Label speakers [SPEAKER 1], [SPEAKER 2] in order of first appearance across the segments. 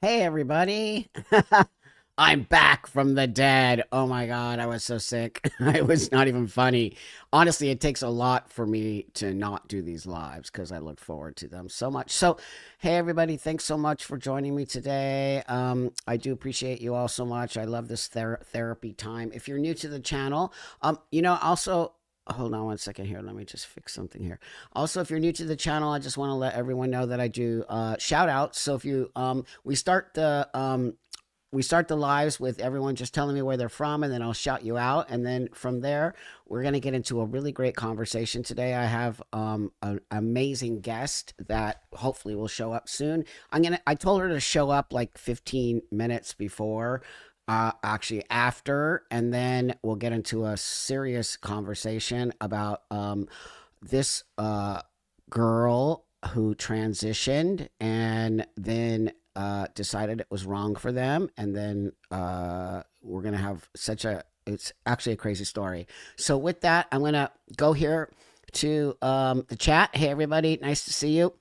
[SPEAKER 1] Hey, everybody. I'm back from the dead. Oh my God, I was so sick. It was not even funny. Honestly, it takes a lot for me to not do these lives because I look forward to them so much. So, hey, everybody, thanks so much for joining me today. I do appreciate you all so much. I love this therapy time. If you're new to the channel, also, hold on one second here. Let me just fix something here. Also, if you're new to the channel, I just want to let everyone know that I do shout outs. So if you we start the lives with everyone just telling me where they're from, and then I'll shout you out. And then from there, we're going to get into a really great conversation today. I have an amazing guest that hopefully will show up soon. I told her to show up like 15 minutes before, actually after, and then we'll get into a serious conversation about this girl who transitioned and then decided it was wrong for them. And then we're going to have it's actually a crazy story. So, with that, I'm going to go here to the chat. Hey, everybody, nice to see you.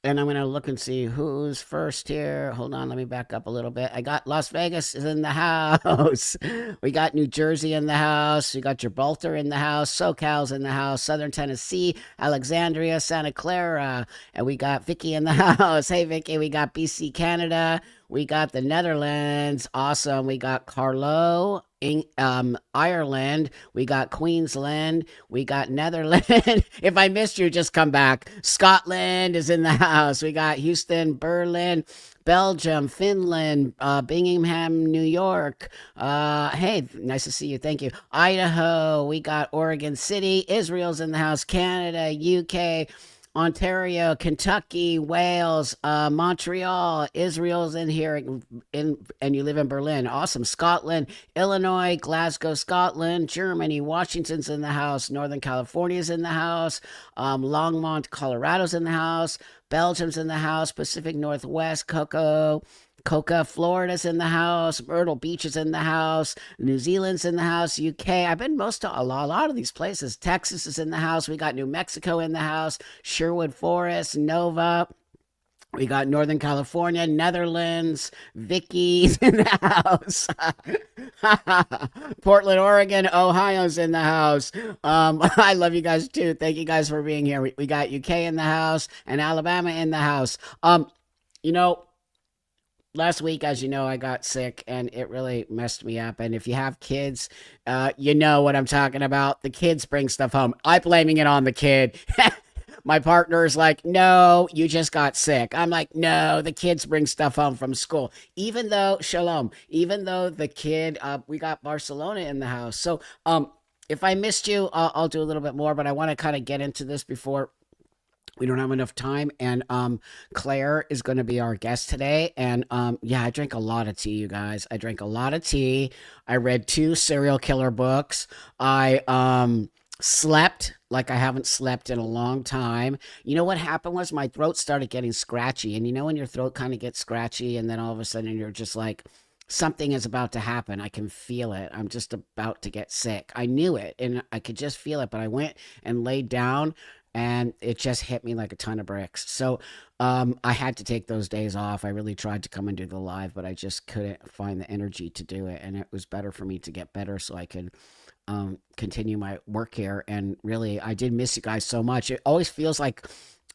[SPEAKER 1] And I'm going to look and see who's first here. Hold on, let me back up a little bit. I got Las Vegas is in the house. We got New Jersey in the house. We got Gibraltar in the house. SoCal's in the house. Southern Tennessee, Alexandria, Santa Clara. And we got Vicky in the house. Hey, Vicky, we got BC, Canada. We got the Netherlands. Awesome. We got Carlo, Ireland. We got Queensland. We got Netherlands. If I missed you, just come back. Scotland is in the house. We got Houston, Berlin, Belgium, Finland, Bingham, New York. Hey, nice to see you. Thank you. Idaho. We got Oregon City. Israel's in the house. Canada, UK. Ontario, Kentucky, Wales, Montreal, Israel's in here, and you live in Berlin. Awesome. Scotland, Illinois, Glasgow, Scotland, Germany, Washington's in the house, Northern California's in the house, Longmont, Colorado's in the house, Belgium's in the house, Pacific Northwest, Coca, Florida's in the house. Myrtle Beach is in the house. New Zealand's in the house. UK. I've been most of a lot of these places. Texas is in the house. We got New Mexico in the house. Sherwood Forest, Nova. We got Northern California, Netherlands, Vicky's in the house. Portland, Oregon, Ohio's in the house. I love you guys too. Thank you guys for being here. We got UK in the house and Alabama in the house. You know, last week, as you know, I got sick and it really messed me up. And if you have kids, you know what I'm talking about. The kids bring stuff home. I'm blaming it on the kid. My partner is like, no, you just got sick. I'm like, no, the kids bring stuff home from school. Even though, shalom, even though the kid, we got Barcelona in the house. So, if I missed you, I'll do a little bit more, but I want to kind of get into this before we don't have enough time. And Claire is going to be our guest today. And yeah, I drank a lot of tea, you guys. I drank a lot of tea. I read two serial killer books. I slept like I haven't slept in a long time. You know what happened was my throat started getting scratchy. And you know when your throat kind of gets scratchy and then all of a sudden you're just like, something is about to happen. I can feel it. I'm just about to get sick. I knew it and I could just feel it, but I went and laid down and it just hit me like a ton of bricks. So I had to take those days off. I really tried to come and do the live, but I just couldn't find the energy to do it. And it was better for me to get better so I could continue my work here. And really, I did miss you guys so much. It always feels like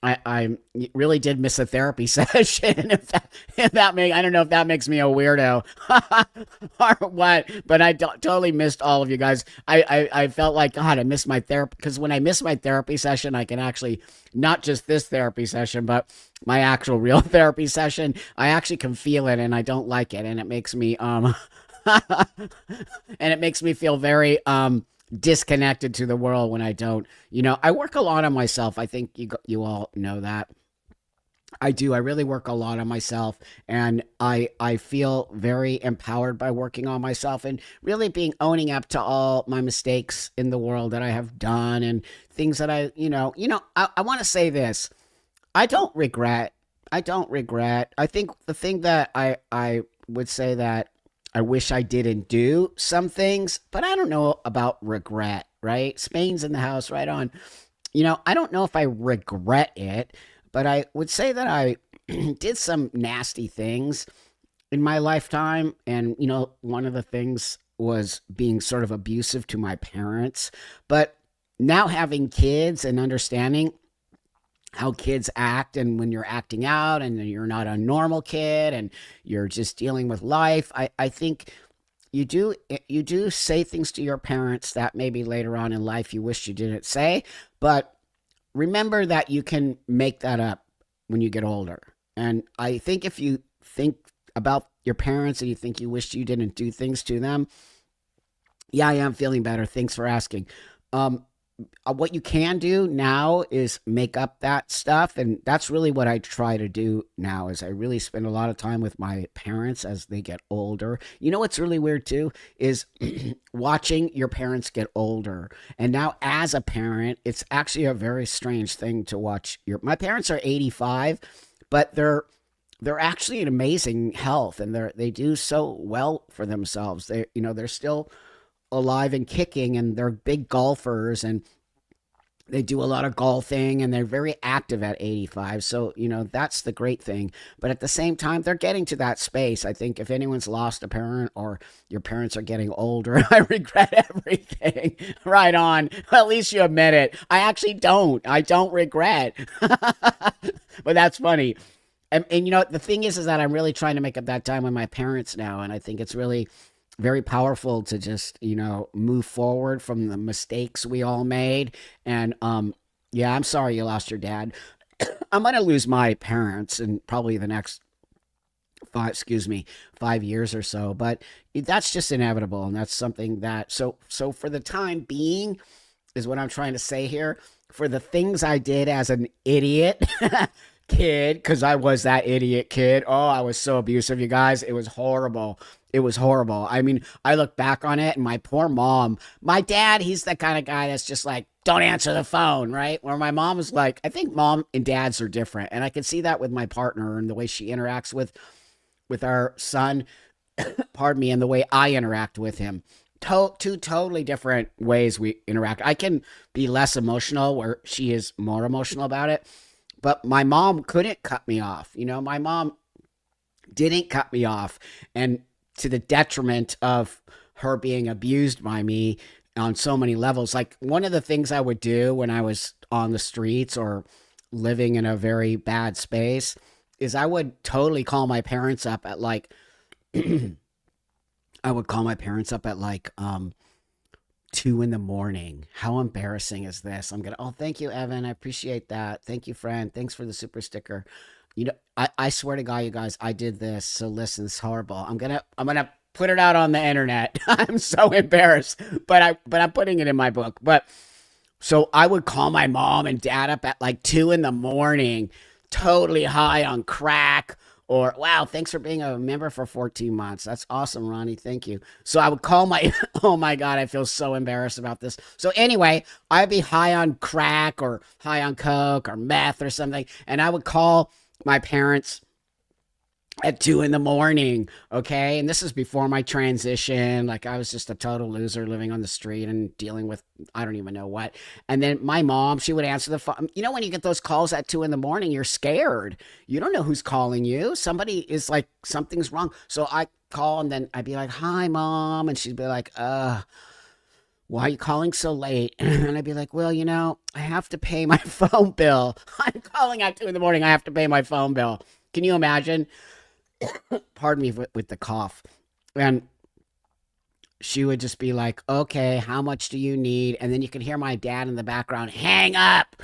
[SPEAKER 1] I really did miss a therapy session. I don't know if that makes me a weirdo or what, but totally missed all of you guys. I felt like, God, I missed my therapy because when I miss my therapy session, I can actually, not just this therapy session, but my actual real therapy session, I actually can feel it and I don't like it. And it makes me, and it makes me feel very, disconnected to the world when I don't. I work a lot on myself. I think you all know that. I do. I really work a lot on myself and I feel very empowered by working on myself and really being owning up to all my mistakes in the world that I have done and things that I want to say this. I don't regret. I don't regret. I think the thing that I would say that I wish I didn't do some things, but I don't know about regret, right? Spain's in the house, right on. I don't know if I regret it, but I would say that I did some nasty things in my lifetime. And, one of the things was being sort of abusive to my parents. But now having kids and understanding how kids act and when you're acting out and you're not a normal kid and you're just dealing with life, I think you do say things to your parents that maybe later on in life you wish you didn't say, but remember that you can make that up when you get older. And I think if you think about your parents and you think you wish you didn't do things to them, yeah, I am feeling better. Thanks for asking. Um, what you can do now is make up that stuff, and that's really what I try to do now is I really spend a lot of time with my parents as they get older. What's really weird too is watching your parents get older. And now as a parent, it's actually a very strange thing to watch your my parents are 85, but they're actually in amazing health, and they do so well for themselves. They're still alive and kicking, and they're big golfers, and they do a lot of golfing, and they're very active at 85. So, that's the great thing. But at the same time, they're getting to that space. I think if anyone's lost a parent or your parents are getting older, I regret everything. Right on. Well, at least you admit it. I actually don't. I don't regret. But that's funny. And the thing is that I'm really trying to make up that time with my parents now. And I think it's really very powerful to just move forward from the mistakes we all made. And yeah, I'm sorry you lost your dad. I'm gonna lose my parents in probably the next 5 years or so, but that's just inevitable. And that's something that so for the time being is what I'm trying to say here. For the things I did as an idiot kid, because I was that idiot kid. Oh, I was so abusive, you guys. It was horrible. It was horrible. I mean, I look back on it, and my poor mom, my dad, he's the kind of guy that's just like, don't answer the phone, right? Where my mom is like, I think mom and dads are different. And I can see that with my partner and the way she interacts with our son, pardon me, and the way I interact with him. Two totally different ways we interact. I can be less emotional where she is more emotional about it. But my mom couldn't cut me off. My mom didn't cut me off. And to the detriment of her being abused by me on so many levels. Like one of the things I would do when I was on the streets or living in a very bad space is I would totally call my parents up at like I would call my parents up at like 2 in the morning. How embarrassing is this? Oh, thank you, Evan. I appreciate that. Thank you, friend. Thanks for the super sticker. I swear to God, you guys, I did this. So listen, it's horrible. I'm gonna put it out on the internet. I'm so embarrassed, but I'm putting it in my book. But so I would call my mom and dad up at like 2 in the morning, totally high on crack. Or, wow, thanks for being a member for 14 months. That's awesome, Ronnie. Thank you. So I would call my, oh my God, I feel so embarrassed about this. So anyway, I'd be high on crack or high on coke or meth or something. And I would call my parents at 2 in the morning. Okay. And this is before my transition. Like I was just a total loser living on the street and dealing with, I don't even know what. And then my mom, she would answer the phone. When you get those calls at 2 in the morning, you're scared. You don't know who's calling you. Somebody is like, something's wrong. So I call and then I'd be like, hi, mom. And she'd be like, why are you calling so late? And I'd be like, well, I have to pay my phone bill. I'm calling at 2 in the morning. I have to pay my phone bill. Can you imagine? Pardon me with the cough. And she would just be like, okay, how much do you need? And then you can hear my dad in the background, hang up.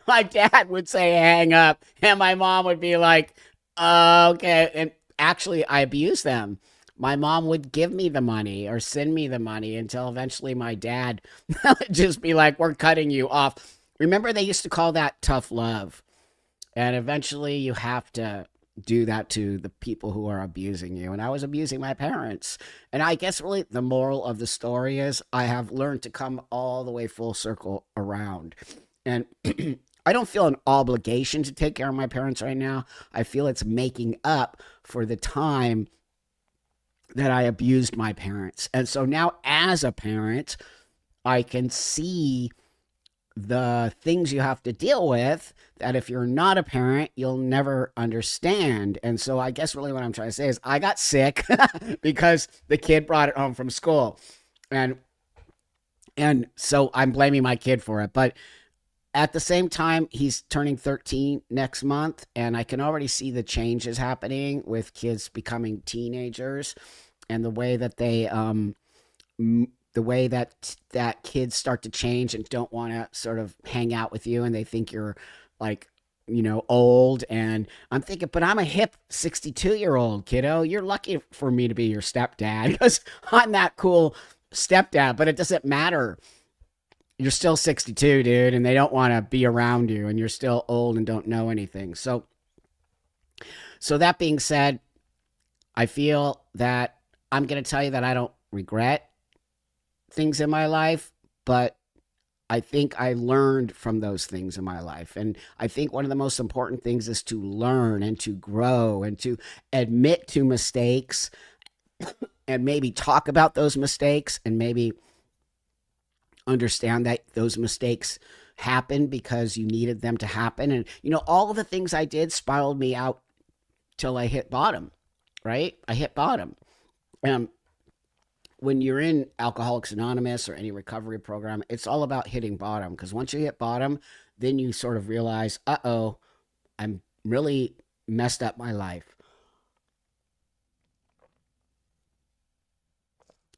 [SPEAKER 1] My dad would say, hang up. And my mom would be like, okay. And actually, I abused them. My mom would give me the money or send me the money until eventually my dad would just be like, we're cutting you off. Remember, they used to call that tough love. And eventually you have to do that to the people who are abusing you. And I was abusing my parents. And I guess really the moral of the story is I have learned to come all the way full circle around. And I don't feel an obligation to take care of my parents right now. I feel it's making up for the time that I abused my parents. And so now as a parent, I can see the things you have to deal with that if you're not a parent, you'll never understand. And so I guess really what I'm trying to say is I got sick because the kid brought it home from school. And so I'm blaming my kid for it. But at the same time, he's turning 13 next month, and I can already see the changes happening with kids becoming teenagers and the way that the way that kids start to change and don't want to sort of hang out with you, and they think you're like old. And I'm thinking, but I'm a hip 62-year-old kiddo. You're lucky for me to be your stepdad because I'm that cool stepdad. But it doesn't matter, you're still 62, dude, and they don't want to be around you, and you're still old and don't know anything. So that being said, I feel that I'm going to tell you that I don't regret things in my life, but I think I learned from those things in my life. And I think one of the most important things is to learn and to grow and to admit to mistakes and maybe talk about those mistakes and maybe understand that those mistakes happened because you needed them to happen. And, all of the things I did spiraled me out till I hit bottom, right? I hit bottom. Um, when you're in Alcoholics Anonymous or any recovery program, it's all about hitting bottom because once you hit bottom, then you sort of realize, uh-oh, I'm really messed up my life.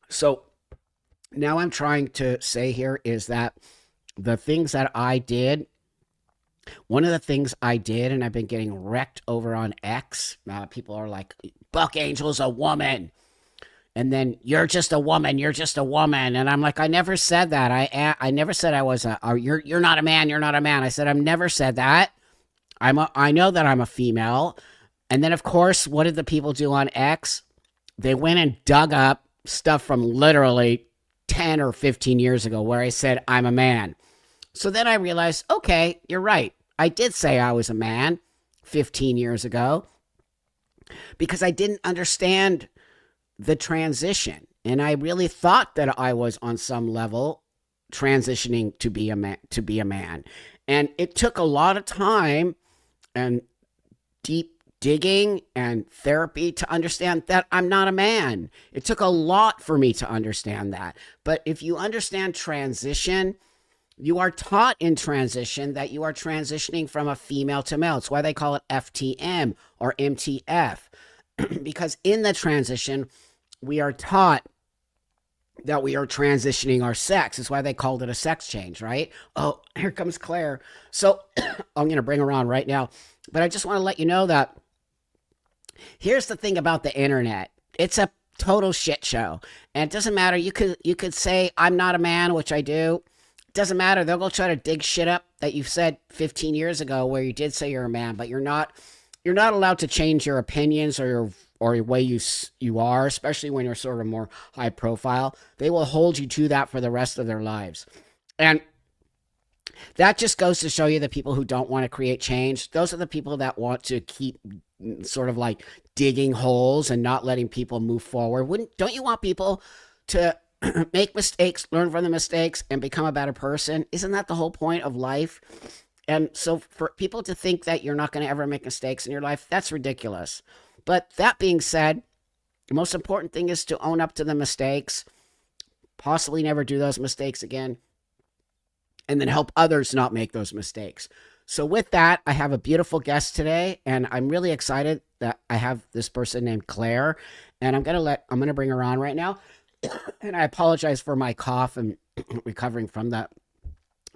[SPEAKER 1] So now I'm trying to say here is that the things that I did, one of the things I did, and I've been getting wrecked over on X. People are like, Buck Angel's a woman. And then you're just a woman. You're just a woman. And I'm like, I never said that. I never said I was or you're not a man. You're not a man. I said, I've never said that. I know that I'm a female. And then of course, what did the people do on X? They went and dug up stuff from literally 10 or 15 years ago where I said I'm a man. So then I realized, okay, you're right. I did say I was a man 15 years ago because I didn't understand the transition. And I really thought that I was on some level transitioning to be a man. And it took a lot of time and deep digging and therapy to understand that I'm not a man. It took a lot for me to understand that. But if you understand transition, you are taught in transition that you are transitioning from a female to male. It's why they call it FTM or MTF. Because in the transition, we are taught that we are transitioning our sex. That's why they called it a sex change, right? Oh, here comes Claire. So I'm going to bring her on right now. But I just want to let you know that here's the thing about the internet. It's a total shit show. And it doesn't matter. You could say I'm not a man, which I do. It doesn't matter. They'll go try to dig shit up that you've said 15 years ago where you did say you're a man, but you're not allowed to change your opinions or your way you are, especially when you're sort of more high profile. They will hold you to that for the rest of their lives. And that just goes to show you the people who don't want to create change. Those are the people that want to keep sort of like digging holes and not letting people move forward. Don't you want people to make mistakes, learn from the mistakes, and become a better person? Isn't that the whole point of life? And so for people to think that you're not going to ever make mistakes in your life, that's ridiculous. But that being said, the most important thing is to own up to the mistakes, possibly never do those mistakes again, and then help others not make those mistakes. So with that, I have a beautiful guest today, and I'm really excited that I have this person named Claire, and I'm going to bring her on right now. And I apologize for my cough and recovering from that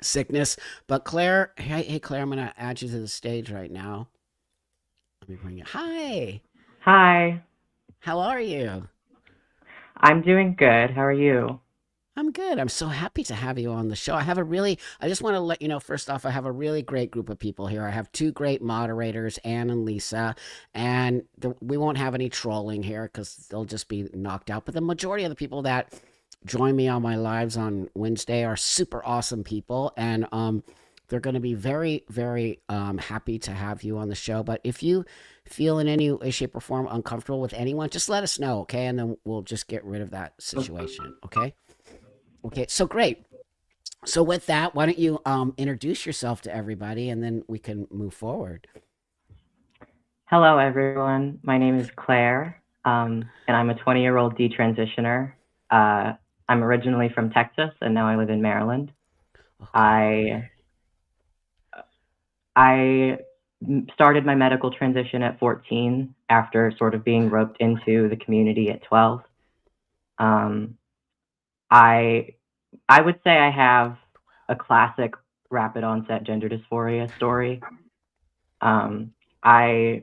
[SPEAKER 1] sickness. But Claire, hey Claire, I'm going to add you to the stage right now. Let me bring you. Hi.
[SPEAKER 2] Hi,
[SPEAKER 1] How are you?
[SPEAKER 2] I'm doing good. How are you?
[SPEAKER 1] I'm good. I'm so happy to have you on the show. I just want to let you know, first off, I have a really great group of people here. I have two great moderators, Anne and Lisa, and we won't have any trolling here because they'll just be knocked out. But the majority of the people that join me on my lives on Wednesday are super awesome people. And they're going to be very, very happy to have you on the show. But if you feel in any way, shape, or form uncomfortable with anyone, just let us know, okay? And then we'll just get rid of that situation, okay? Okay, so great. So with that, why don't you introduce yourself to everybody, and then we can move forward.
[SPEAKER 2] Hello, everyone. My name is Claire, and I'm a 20-year-old detransitioner. Uh, I'm originally from Texas, and now I live in Maryland.
[SPEAKER 1] Okay,
[SPEAKER 2] I
[SPEAKER 1] great.
[SPEAKER 2] I started my medical transition at 14 after sort of being roped into the community at 12. Um, I I would say I have a classic rapid onset gender dysphoria story. I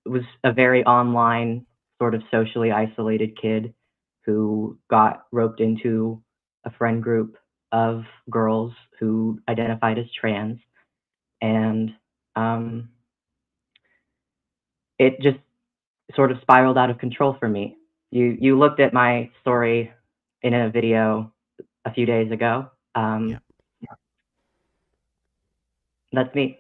[SPEAKER 2] was a very online, sort of socially isolated kid who got roped into a friend group of girls who identified as trans, and um, it just sort of spiraled out of control for me. You looked at my story in a video a few days ago.
[SPEAKER 1] Yeah.
[SPEAKER 2] That's me.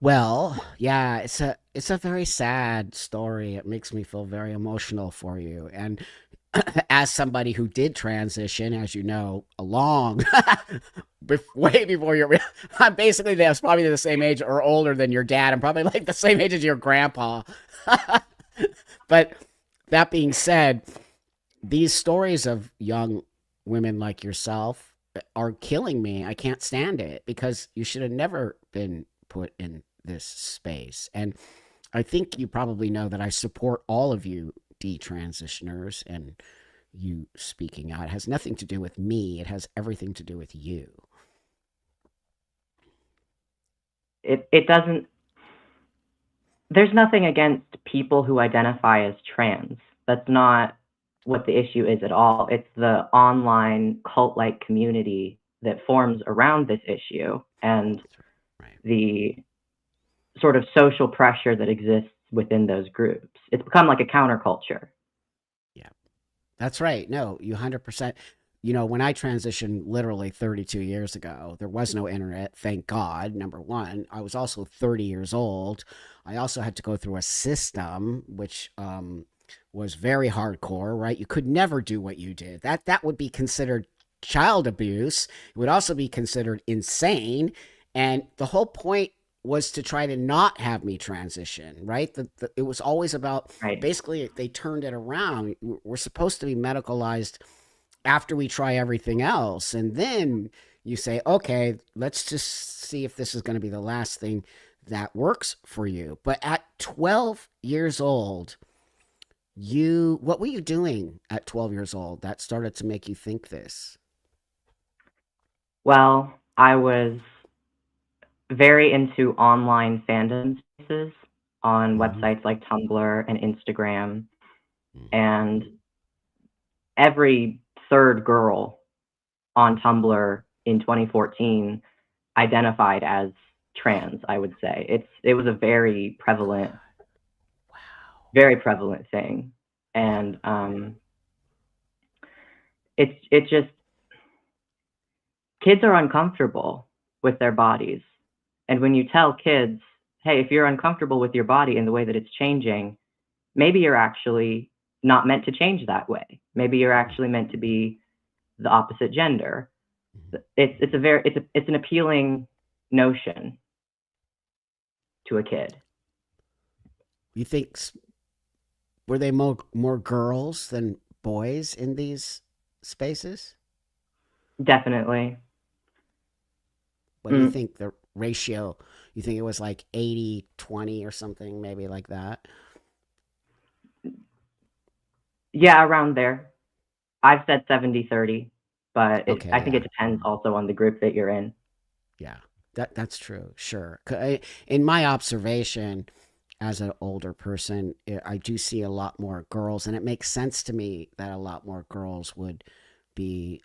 [SPEAKER 1] Well, yeah, it's a very sad story. It makes me feel very emotional for you. And as somebody who did transition, as you know, along way before your, I'm basically that's probably the same age or older than your dad. I'm probably like the same age as your grandpa. But that being said, these stories of young women like yourself are killing me. I can't stand it because you should have never been put in this space. And I think you probably know that I support all of you detransitioners and you speaking out. It has nothing to do with me, it has everything to do with you.
[SPEAKER 2] It doesn't. There's nothing against people who identify as trans. That's not what the issue is at all. It's the online cult like community that forms around this issue and
[SPEAKER 1] That's right.
[SPEAKER 2] the sort of social pressure that exists within those groups. It's become like a counterculture.
[SPEAKER 1] Yeah. That's right. No, you 100%. You know, when I transitioned literally 32 years ago, there was no internet, thank God. Number one, I was also 30 years old. I also had to go through a system which was very hardcore, right? You could never do what you did. That would be considered child abuse. It would also be considered insane. And the whole point was to try to not have me transition, right? It was always about
[SPEAKER 2] Right.
[SPEAKER 1] basically they turned it around. We're supposed to be medicalized after we try everything else. And then you say, okay, let's just see if this is going to be the last thing that works for you. But at 12 years old, what were you doing at 12 years old that started to make you think this?
[SPEAKER 2] Well, I was very into online fandom spaces on
[SPEAKER 1] Mm-hmm.
[SPEAKER 2] websites like Tumblr and Instagram.
[SPEAKER 1] Mm-hmm.
[SPEAKER 2] And every third girl on Tumblr in 2014 identified as trans, I would say. It was a
[SPEAKER 1] Wow.
[SPEAKER 2] very prevalent thing.
[SPEAKER 1] Yeah.
[SPEAKER 2] And it just kids are uncomfortable with their bodies. And when you tell kids, hey, if you're uncomfortable with your body and the way that it's changing, maybe you're actually not meant to change that way. Maybe you're
[SPEAKER 1] Mm-hmm.
[SPEAKER 2] actually meant to be the opposite gender.
[SPEAKER 1] Mm-hmm.
[SPEAKER 2] It's an appealing notion to a kid.
[SPEAKER 1] You think were they more girls than boys in these spaces?
[SPEAKER 2] Definitely.
[SPEAKER 1] What do you
[SPEAKER 2] Mm,
[SPEAKER 1] think the ratio? You think it was like 80-20 or something, maybe like that?
[SPEAKER 2] yeah, around there. I've said 70-30, but
[SPEAKER 1] Okay,
[SPEAKER 2] I think it
[SPEAKER 1] yeah.
[SPEAKER 2] depends also on the group that you're in.
[SPEAKER 1] Yeah. That's true. Sure. In my observation as an older person, I do see a lot more girls, and it makes sense to me that a lot more girls would be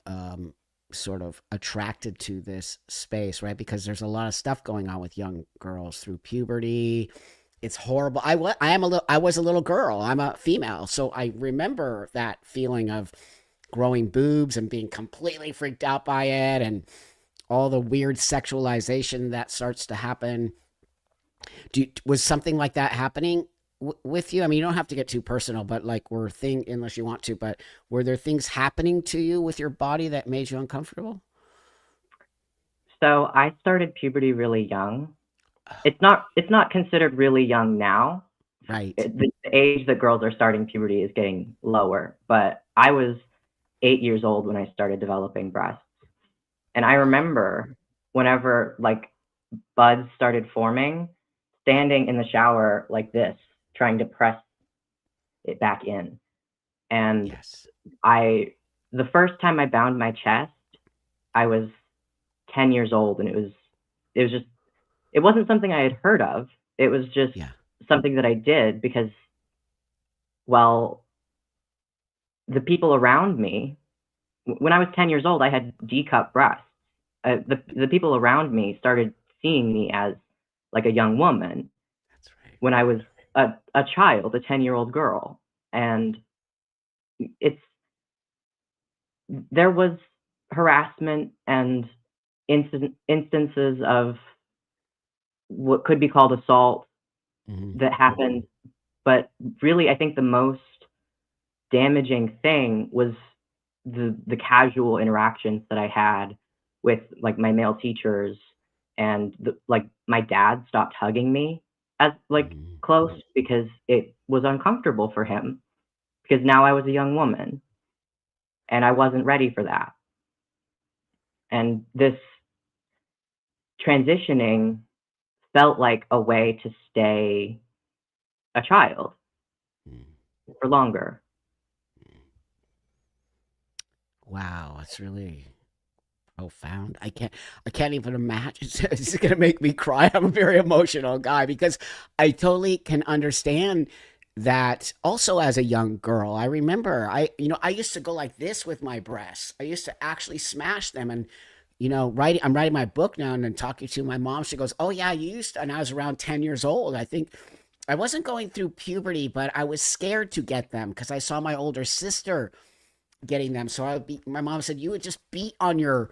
[SPEAKER 1] sort of attracted to this space, right? Because there's a lot of stuff going on with young girls through puberty. It's horrible. I was a little girl. I'm a female, so I remember that feeling of growing boobs and being completely freaked out by it, and all the weird sexualization that starts to happen. Was something like that happening with you? I mean, you don't have to get too personal, but like, unless you want to, but were there things happening to you with your body that made you uncomfortable?
[SPEAKER 2] So I started puberty really young. It's not considered really young now.
[SPEAKER 1] Right.
[SPEAKER 2] The age that girls are starting puberty is getting lower, but I was 8 years old when I started developing breasts. And I remember whenever like buds started forming, standing in the shower like this, trying to press it back in. And
[SPEAKER 1] Yes.
[SPEAKER 2] I, the first time I bound my chest, I was 10 years old, and it was just, it wasn't something I had heard of. It was just
[SPEAKER 1] Yeah.
[SPEAKER 2] something that I did because, well, the people around me, when I was 10 years old, I had D cup breasts. The people around me started seeing me as like a young woman
[SPEAKER 1] That's right.
[SPEAKER 2] when I was a child, a 10-year-old girl. And it's, there was harassment and instances of what could be called assault
[SPEAKER 1] Hmm.
[SPEAKER 2] that happened. But really, I think the most damaging thing was the casual interactions that I had with like my male teachers, and like my dad stopped hugging me as like
[SPEAKER 1] Hmm.
[SPEAKER 2] close because it was uncomfortable for him, because now I was a young woman and I wasn't ready for that. And this transitioning felt like a way to stay a child for longer.
[SPEAKER 1] Wow, that's really profound. I can't even imagine. It's gonna make me cry. I'm a very emotional guy because I totally can understand that. Also, as a young girl, I remember I used to go like this with my breasts. I used to actually smash them, and I'm writing my book now, and then talking to my mom. She goes, "Oh yeah, you used to," and I was around 10 years old. I think I wasn't going through puberty, but I was scared to get them because I saw my older sister getting them. So my mom said, you would just beat on your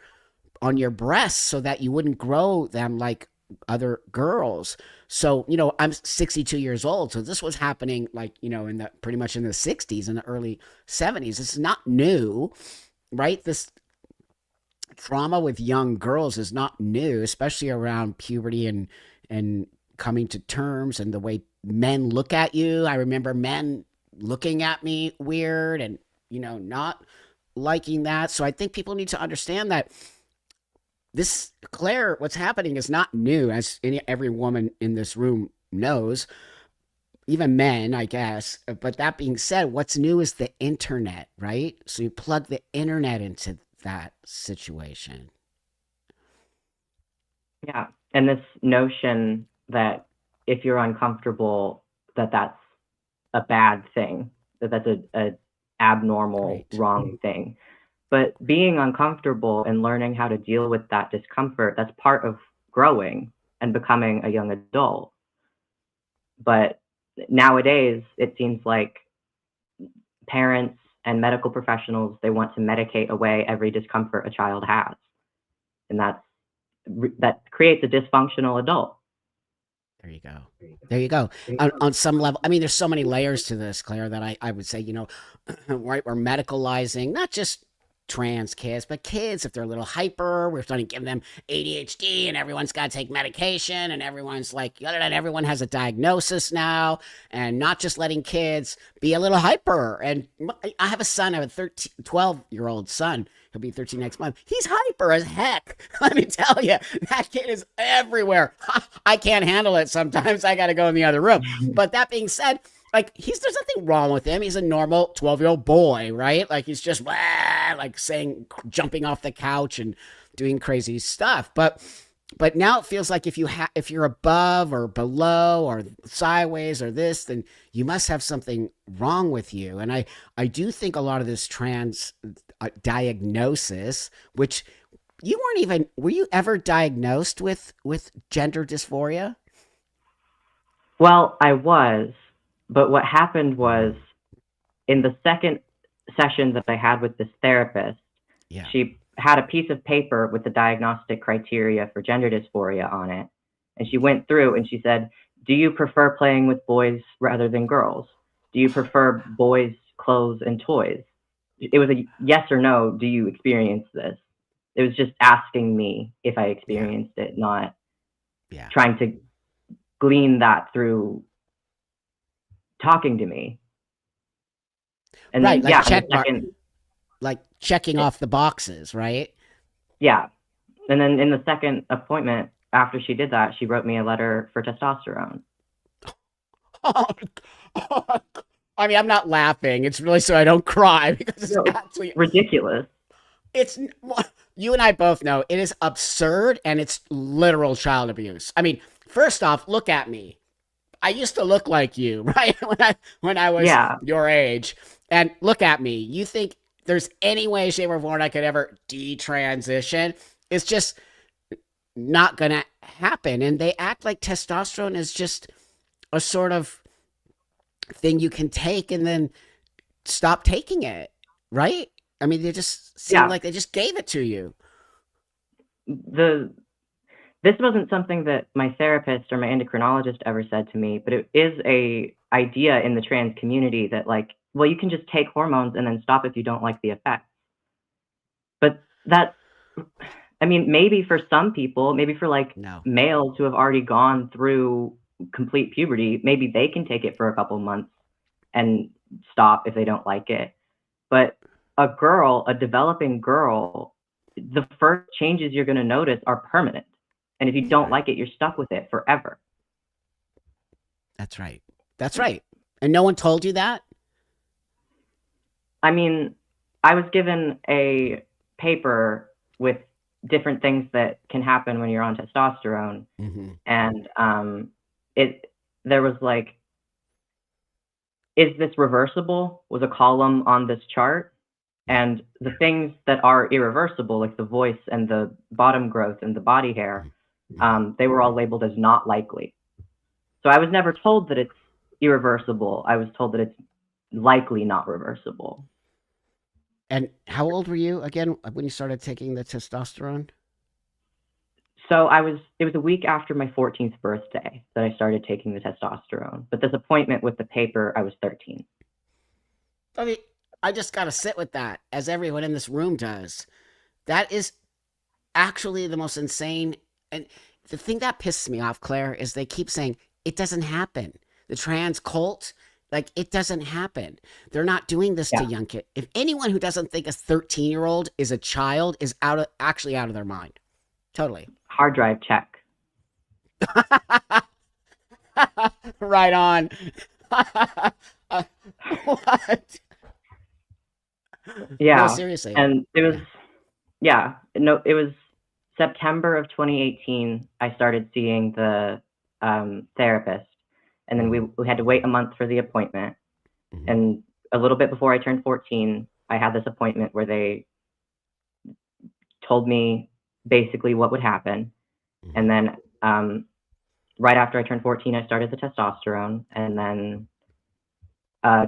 [SPEAKER 1] breasts so that you wouldn't grow them like other girls. So, I'm 62 years old. So this was happening like, in the pretty much in the 60s and the early 70s. This is not new, right? This trauma with young girls is not new, especially around puberty and coming to terms and the way men look at you. I remember men looking at me weird and not liking that. So I think people need to understand that this, Claire, what's happening is not new, as every woman in this room knows, even men, I guess. But that being said, what's new is the internet, right? So you plug the internet into that situation.
[SPEAKER 2] Yeah. And this notion that if you're uncomfortable, that that's a bad thing, that that's a abnormal,
[SPEAKER 1] Right.
[SPEAKER 2] wrong thing. But being uncomfortable and learning how to deal with that discomfort, that's part of growing and becoming a young adult. But nowadays, it seems like parents and medical professionals, they want to medicate away every discomfort a child has. And that creates a dysfunctional adult.
[SPEAKER 1] There you go. There you go. On some level, I mean, there's so many layers to this, Claire, that I would say, right, we're medicalizing not just trans kids, but kids, if they're a little hyper, we're starting to give them ADHD and everyone's got to take medication and everyone's like, everyone has a diagnosis now, and not just letting kids be a little hyper. And I have a son, I have a 12-year-old son. He'll be 13 next month. He's hyper as heck. Let me tell you, that kid is everywhere. I can't handle it sometimes. I got to go in the other room. But that being said, like there's nothing wrong with him. He's a normal 12-year-old boy, right? Like he's just like saying, jumping off the couch and doing crazy stuff. But now it feels like if you're above or below or sideways or this, then you must have something wrong with you. And I do think a lot of this trans diagnosis, which were you ever diagnosed with gender dysphoria?
[SPEAKER 2] Well, I was, but what happened was in the second session that I had with this therapist,
[SPEAKER 1] Yeah.
[SPEAKER 2] she had a piece of paper with the diagnostic criteria for gender dysphoria on it. And she went through and she said, do you prefer playing with boys rather than girls? Do you prefer boys' clothes and toys? It was a yes or no, do you experience this? It was just asking me if I
[SPEAKER 1] Yeah.
[SPEAKER 2] experienced it, not
[SPEAKER 1] Yeah.
[SPEAKER 2] trying to glean that through talking to me. And
[SPEAKER 1] Right.
[SPEAKER 2] then,
[SPEAKER 1] Like
[SPEAKER 2] yeah, in the
[SPEAKER 1] check mark,
[SPEAKER 2] second,
[SPEAKER 1] like checking off the boxes, right?
[SPEAKER 2] yeah. And then in the second appointment, after she did that, she wrote me a letter for testosterone.
[SPEAKER 1] I mean, I'm not laughing. It's really so I don't cry because it's
[SPEAKER 2] No, it's
[SPEAKER 1] actually
[SPEAKER 2] ridiculous.
[SPEAKER 1] it's you and I both know it is absurd and it's literal child abuse. I mean, first off, look at me. I used to look like you, right? When I was
[SPEAKER 2] Yeah,
[SPEAKER 1] your age. And look at me. You think there's any way, shape, or form I could ever detransition? It's just not gonna happen. And they act like testosterone is just a sort of thing you can take and then stop taking it, right? I mean, they just seem
[SPEAKER 2] yeah.
[SPEAKER 1] like they just gave it to you.
[SPEAKER 2] The This wasn't something that my therapist or my endocrinologist ever said to me, but it is a idea in the trans community that like, well, you can just take hormones and then stop if you don't like the effects. But that's, I mean, maybe for some people, maybe for like
[SPEAKER 1] No,
[SPEAKER 2] males who have already gone through complete puberty, maybe they can take it for a couple months and stop if they don't like it. But a girl, a developing girl, the first changes you're going to notice are permanent. And if you don't
[SPEAKER 1] right.
[SPEAKER 2] like it, you're stuck with it forever.
[SPEAKER 1] That's right. That's right. And no one told you that?
[SPEAKER 2] I mean, I was given a paper with different things that can happen when you're on testosterone,
[SPEAKER 1] Mm-hmm.
[SPEAKER 2] and it there was like, is this reversible? Was a column on this chart,
[SPEAKER 1] Yeah.
[SPEAKER 2] and the things that are irreversible, like the voice and the bottom growth and the body hair,
[SPEAKER 1] Mm-hmm.
[SPEAKER 2] they were all labeled as not likely. So I was never told that it's irreversible. I was told that it's likely not reversible.
[SPEAKER 1] And how old were you again when you started taking the testosterone?
[SPEAKER 2] So it was a week after my 14th birthday that I started taking the testosterone. But this appointment with the paper, I was 13.
[SPEAKER 1] I mean, I just got to sit with that, as everyone in this room does. That is actually the most insane. And the thing that pisses me off, Claire, is they keep saying it doesn't happen. The trans cult, like it doesn't happen. They're not doing this to
[SPEAKER 2] Yeah.
[SPEAKER 1] young kids. If anyone who doesn't think a 13-year-old is a child is actually out of their mind. Totally.
[SPEAKER 2] Hard drive check.
[SPEAKER 1] Right on. What? No,
[SPEAKER 2] Yeah.
[SPEAKER 1] seriously.
[SPEAKER 2] And it was,
[SPEAKER 1] Yeah.
[SPEAKER 2] yeah, no, it was September of 2018. I started seeing the therapist. And then
[SPEAKER 1] Mm-hmm.
[SPEAKER 2] we had to wait a month for the appointment.
[SPEAKER 1] Mm-hmm.
[SPEAKER 2] And a little bit before I turned 14, I had this appointment where they told me basically what would happen.
[SPEAKER 1] Mm-hmm.
[SPEAKER 2] And then right after I turned 14, I started the testosterone. And then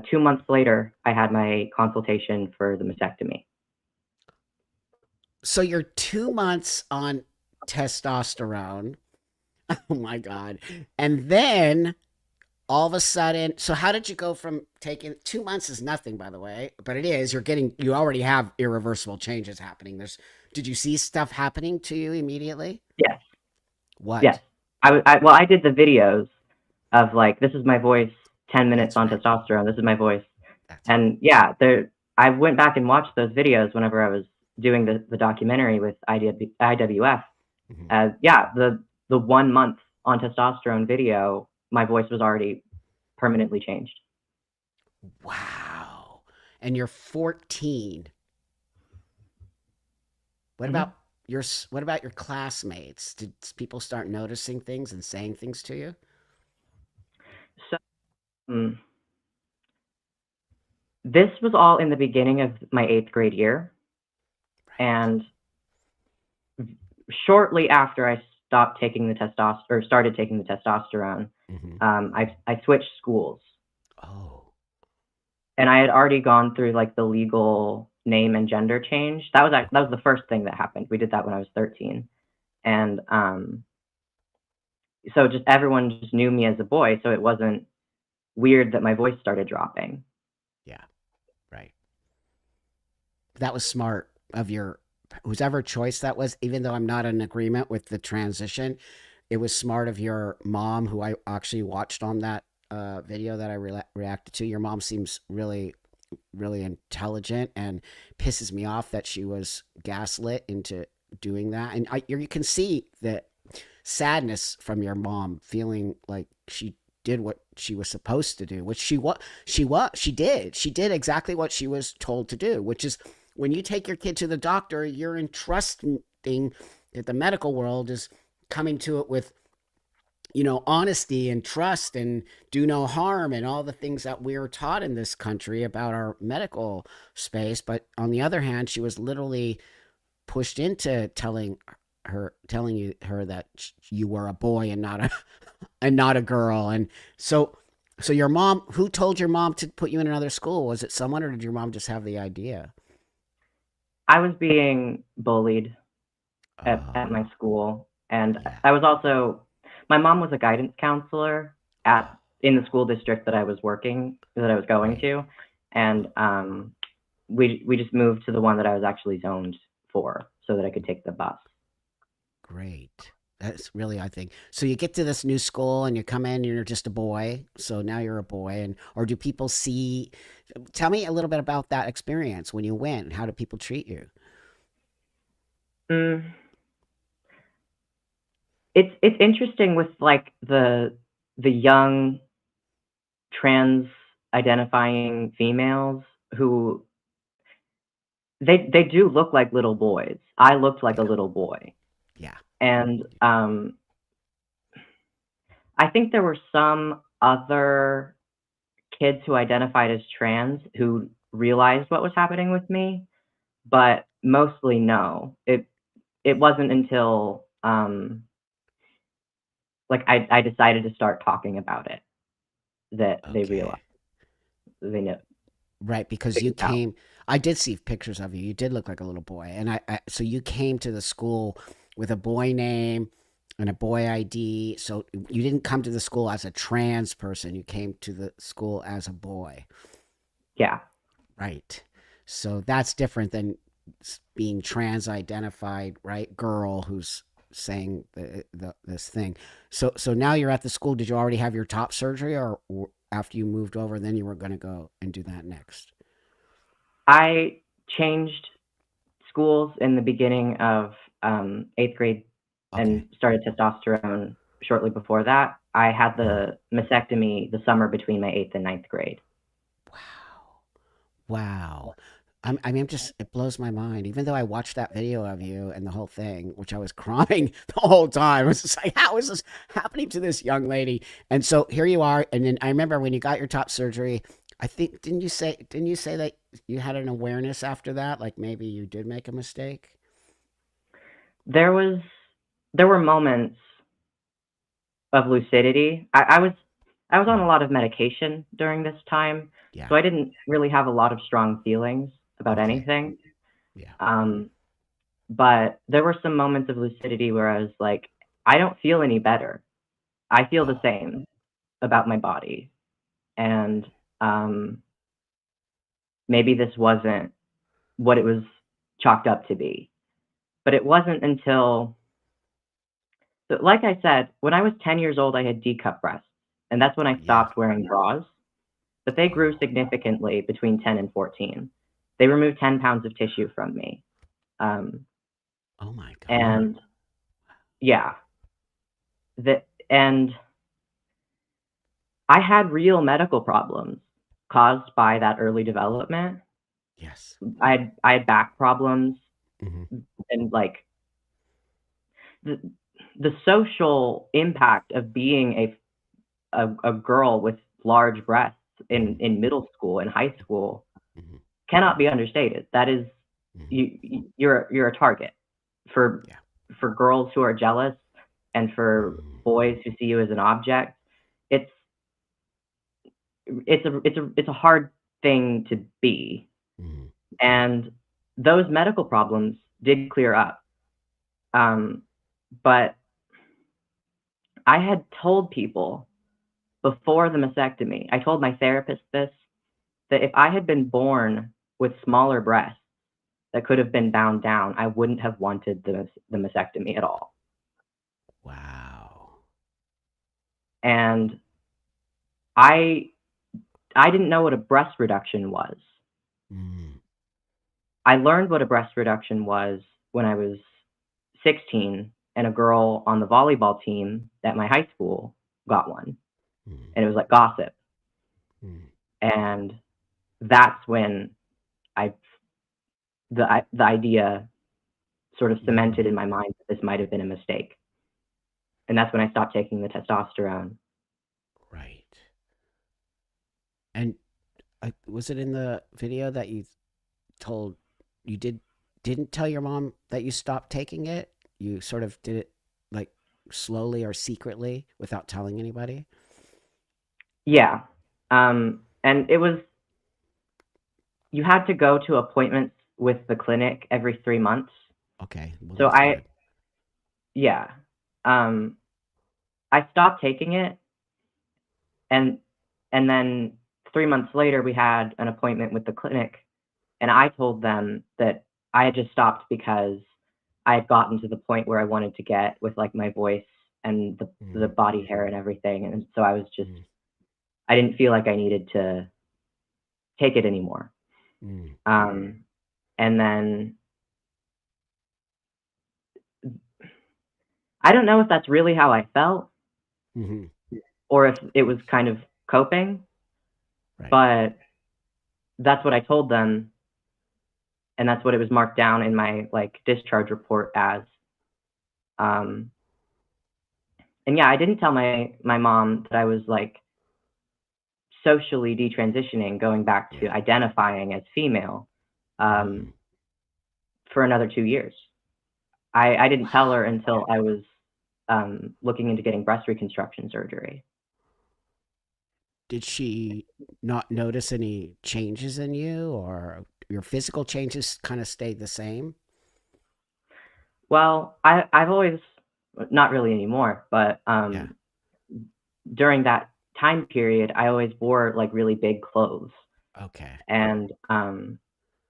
[SPEAKER 2] 2 months later, I had my consultation for the mastectomy.
[SPEAKER 1] So you're 2 months on testosterone. Oh my God. And then all of a sudden, so how did you go from taking 2 months is nothing, by the way, but it is. You already have irreversible changes happening. Did you see stuff happening to you immediately?
[SPEAKER 2] Yes, yes.
[SPEAKER 1] What?
[SPEAKER 2] Well, I did the videos of like, this is my voice, 10 minutes
[SPEAKER 1] That's
[SPEAKER 2] on
[SPEAKER 1] right.
[SPEAKER 2] testosterone. This is my voice.
[SPEAKER 1] That's right.
[SPEAKER 2] And yeah, I went back and watched those videos whenever I was doing the documentary with IWF.
[SPEAKER 1] Mm-hmm.
[SPEAKER 2] Yeah, the 1 month on testosterone video, my voice was already permanently changed.
[SPEAKER 1] Wow. And you're 14. What
[SPEAKER 2] Mm-hmm.
[SPEAKER 1] about what about your classmates? Did people start noticing things and saying things to you?
[SPEAKER 2] So um, this was all in the beginning of my 8th grade year.
[SPEAKER 1] Right.
[SPEAKER 2] And shortly after I stopped taking the testosterone or started taking the testosterone,
[SPEAKER 1] Mm-hmm.
[SPEAKER 2] I switched schools,
[SPEAKER 1] Oh.
[SPEAKER 2] and I had already gone through like the legal name and gender change. That was the first thing that happened. We did that when I was 13, and so just everyone just knew me as a boy, so it wasn't weird that my voice started dropping.
[SPEAKER 1] Yeah. Right. That was smart of your whoever choice that was, even though I'm not in agreement with the transition. It was smart of your mom, who I actually watched on that video that I reacted to. Your mom seems really, really intelligent, and pisses me off that she was gaslit into doing that. And you can see the sadness from your mom, feeling like she did what she was supposed to do, which she did exactly what she was told to do, which is when you take your kid to the doctor, you're entrusting that the medical world is coming to it with, honesty and trust and do no harm and all the things that we're taught in this country about our medical space. But on the other hand, she was literally pushed into telling her that you were a boy and not a and not a girl. And so your mom, who told your mom to put you in another school? Was it someone, or did your mom just have the idea?
[SPEAKER 2] I was being bullied at my
[SPEAKER 1] Oh,
[SPEAKER 2] school, and
[SPEAKER 1] yeah.
[SPEAKER 2] I was also my mom was a guidance counselor at
[SPEAKER 1] Oh,
[SPEAKER 2] in the school district that I was going
[SPEAKER 1] great.
[SPEAKER 2] to, and we just moved to the one that I was actually zoned for so that I could take the bus.
[SPEAKER 1] Great. That's really, I think. So you get to this new school and you come in and you're just a boy. So now you're a boy, and or do people see? Tell me a little bit about that experience when you went. How do people treat you?
[SPEAKER 2] Mm, it's interesting with like the young trans identifying females who they do look like little boys. I looked like a
[SPEAKER 1] Yeah,
[SPEAKER 2] little boy,
[SPEAKER 1] yeah,
[SPEAKER 2] and I think there were some other kids who identified as trans who realized what was happening with me, but mostly no. It wasn't until like I decided to start talking about it that they realized
[SPEAKER 1] okay.
[SPEAKER 2] they know
[SPEAKER 1] Right, because you
[SPEAKER 2] figured out.
[SPEAKER 1] came. I did see pictures of you. You did look like a little boy, and so you came to the school with a boy name and a boy ID. So you didn't come to the school as a trans person. You came to the school as a boy.
[SPEAKER 2] Yeah.
[SPEAKER 1] Right. So that's different than being trans identified, right? Girl who's saying this thing. So now you're at the school. Did you already have your top surgery, or after you moved over, then you were going to go and do that next?
[SPEAKER 2] I changed schools in the beginning of 8th grade
[SPEAKER 1] Okay.
[SPEAKER 2] and started testosterone shortly before that. I had
[SPEAKER 1] Mhm.
[SPEAKER 2] the mastectomy the summer between my 8th and ninth grade.
[SPEAKER 1] Wow. Wow. I mean, it blows my mind. Even though I watched that video of you and the whole thing, which I was crying the whole time. I was just like, how is this happening to this young lady? And so here you are. And then I remember when you got your top surgery, I think, didn't you say that you had an awareness after that? Like maybe you did make a mistake?
[SPEAKER 2] There was there were moments of lucidity. I was on a
[SPEAKER 1] Mm,
[SPEAKER 2] lot of medication during this time,
[SPEAKER 1] yeah.
[SPEAKER 2] so I didn't really have a lot of strong feelings about
[SPEAKER 1] Okay.
[SPEAKER 2] anything.
[SPEAKER 1] Yeah.
[SPEAKER 2] Um, but there were some moments of lucidity where I was like, I don't feel any better. I feel the
[SPEAKER 1] Oh,
[SPEAKER 2] same about my body, and um, maybe this wasn't what it was chalked up to be. But it wasn't until, so like I said, when I was 10 years old, I had D cup breasts, and that's when I
[SPEAKER 1] yeah.
[SPEAKER 2] stopped wearing bras. But they grew
[SPEAKER 1] Oh,
[SPEAKER 2] significantly between 10 and 14. They removed 10 pounds of tissue from me. Um,
[SPEAKER 1] oh my God.
[SPEAKER 2] and yeah, and I had real medical problems caused by that early development.
[SPEAKER 1] Yes.
[SPEAKER 2] I had back problems
[SPEAKER 1] Hmm.
[SPEAKER 2] and like the the social impact of being a girl with large breasts
[SPEAKER 1] Hmm.
[SPEAKER 2] in middle school and high school
[SPEAKER 1] Hmm.
[SPEAKER 2] cannot be understated. That is
[SPEAKER 1] Hmm.
[SPEAKER 2] you're a target for
[SPEAKER 1] Yeah.
[SPEAKER 2] girls who are jealous and for
[SPEAKER 1] Mm,
[SPEAKER 2] boys who see you as an object. It's it's a hard thing to be,
[SPEAKER 1] mm,
[SPEAKER 2] and those medical problems did clear up. Um, but I had told people before the mastectomy, I told my therapist this, that if I had been born with smaller breasts that could have been bound down, I wouldn't have wanted the mastectomy at all.
[SPEAKER 1] Wow.
[SPEAKER 2] And I I didn't know what a breast reduction was.
[SPEAKER 1] Mm,
[SPEAKER 2] I learned what a breast reduction was when I was 16 and a girl on the volleyball team at my high school got one.
[SPEAKER 1] mm,
[SPEAKER 2] And it was like gossip.
[SPEAKER 1] mm,
[SPEAKER 2] And that's when I the idea sort of cemented
[SPEAKER 1] mm.
[SPEAKER 2] in my mind that this might have been a mistake. And that's when I stopped taking the testosterone.
[SPEAKER 1] Right. And was it in the video that you told you didn't tell your mom that you stopped taking it? You sort of did it like slowly or secretly without telling anybody?
[SPEAKER 2] Yeah. And it was, you had to go to appointments with the clinic every 3 months.
[SPEAKER 1] Okay. Well,
[SPEAKER 2] So
[SPEAKER 1] that's good.
[SPEAKER 2] yeah. Um, I stopped taking it, and and then 3 months later we had an appointment with the clinic, and I told them that I had just stopped because I had gotten to the point where I wanted to get with like my voice and the
[SPEAKER 1] Mm,
[SPEAKER 2] body hair and everything, and so I was just,
[SPEAKER 1] mm,
[SPEAKER 2] I didn't feel like I needed to take it anymore.
[SPEAKER 1] mm,
[SPEAKER 2] Um, and then I don't know if that's really how I felt
[SPEAKER 1] mm-hmm.
[SPEAKER 2] or if it was kind of coping,
[SPEAKER 1] Right.
[SPEAKER 2] but that's what I told them, and that's what it was marked down in my like discharge report as. Um, and yeah, I didn't tell my mom that I was like socially detransitioning, going back to
[SPEAKER 1] Yeah.
[SPEAKER 2] identifying as female, um,
[SPEAKER 1] Mm.
[SPEAKER 2] for another 2 years. I didn't tell her until I was looking into getting breast reconstruction surgery.
[SPEAKER 1] Did she not notice any changes in you, or your physical changes kind of stayed the same?
[SPEAKER 2] Well, I've always, not really anymore, but
[SPEAKER 1] Yeah.
[SPEAKER 2] during that time period, I always wore like really big clothes,
[SPEAKER 1] Okay.
[SPEAKER 2] and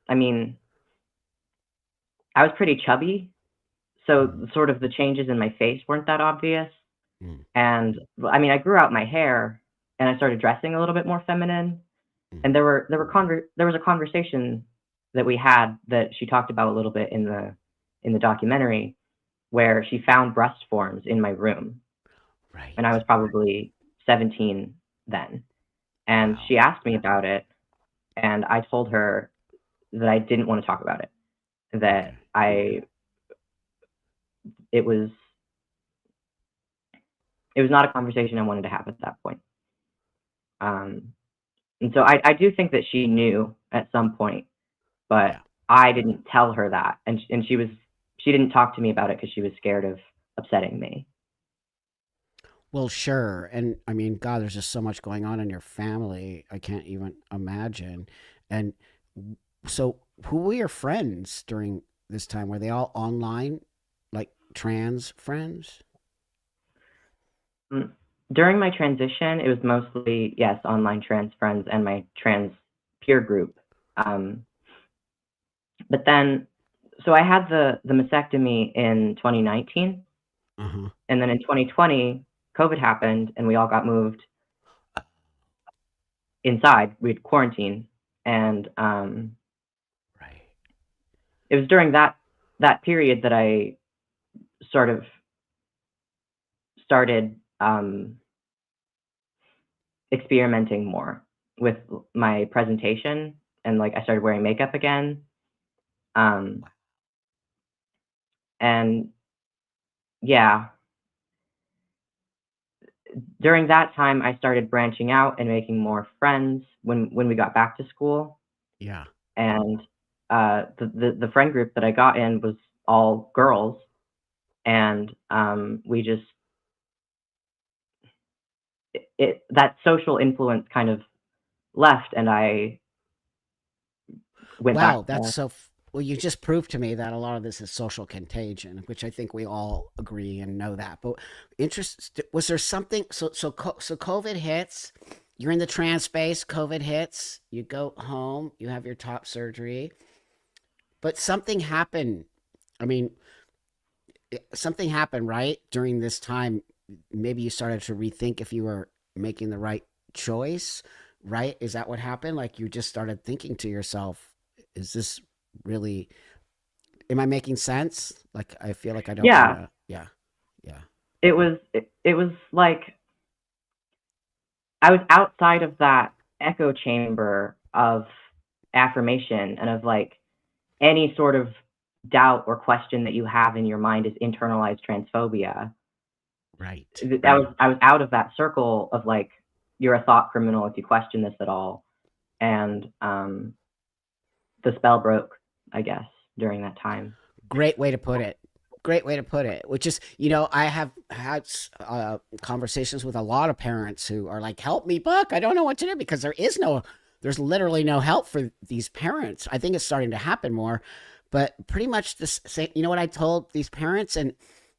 [SPEAKER 2] I mean, I was pretty chubby, so
[SPEAKER 1] Mm,
[SPEAKER 2] sort of the changes in my face weren't that obvious.
[SPEAKER 1] mm,
[SPEAKER 2] And I mean, I grew out my hair, and I started dressing a little bit more feminine.
[SPEAKER 1] mm.
[SPEAKER 2] And there was a conversation that we had that she talked about a little bit in the documentary, where she found breast forms in my room, and I
[SPEAKER 1] Right.
[SPEAKER 2] was probably 17 then. And
[SPEAKER 1] Wow.
[SPEAKER 2] she asked me about it, and I told her that I didn't want to talk about it. That
[SPEAKER 1] Okay.
[SPEAKER 2] I it was it was not a conversation I wanted to have at that point. Um, and so I do think that she knew at some point, but
[SPEAKER 1] Yeah.
[SPEAKER 2] I didn't tell her that, and she didn't talk to me about it because she was scared of upsetting me.
[SPEAKER 1] Well, sure. And I mean, God, there's just so much going on in your family. I can't even imagine. And so, who were your friends during this time? Were they all online, like trans friends?
[SPEAKER 2] Mm. During my transition, it was mostly, yes, online trans friends and my trans peer group. Um, but then, so I had the mastectomy in 2019,
[SPEAKER 1] Uh huh.
[SPEAKER 2] and then in 2020, COVID happened, and we all got moved inside. We had quarantine, and
[SPEAKER 1] Right.
[SPEAKER 2] it was during that period that I sort of started experimenting more with my presentation, and like I started wearing makeup again. Um, and yeah, during that time, I started branching out and making more friends when we got back to school.
[SPEAKER 1] Yeah.
[SPEAKER 2] And the friend group that I got in was all girls, and we just, that social influence kind of left, and I went
[SPEAKER 1] Wow.
[SPEAKER 2] back
[SPEAKER 1] That's
[SPEAKER 2] to,
[SPEAKER 1] so. Well, you just proved to me that a lot of this is social contagion, which I think we all agree and know that. But interest was there something? So COVID hits. You're in the trans space. COVID hits. You go home. You have your top surgery. But something happened. I mean, something happened right during this time. Maybe you started to rethink if you were making the right choice. Right? Is that what happened? Like you just started thinking to yourself, "Is this really?" Am I making sense? Like I feel like I don't want
[SPEAKER 2] Yeah,
[SPEAKER 1] to. Yeah, yeah,
[SPEAKER 2] it was like I was outside of that echo chamber of affirmation and of like any sort of doubt or question that you have in your mind is internalized transphobia.
[SPEAKER 1] right.
[SPEAKER 2] I was out of that circle of like you're a thought criminal if you question this at all, and the spell broke, I guess, during that time.
[SPEAKER 1] Great way to put it. Great way to put it. Which is, I have had conversations with a lot of parents who are like, "Help me, Buck. I don't know what to do," because there's literally no help for these parents. I think it's starting to happen more, but pretty much this. You know what I told these parents, and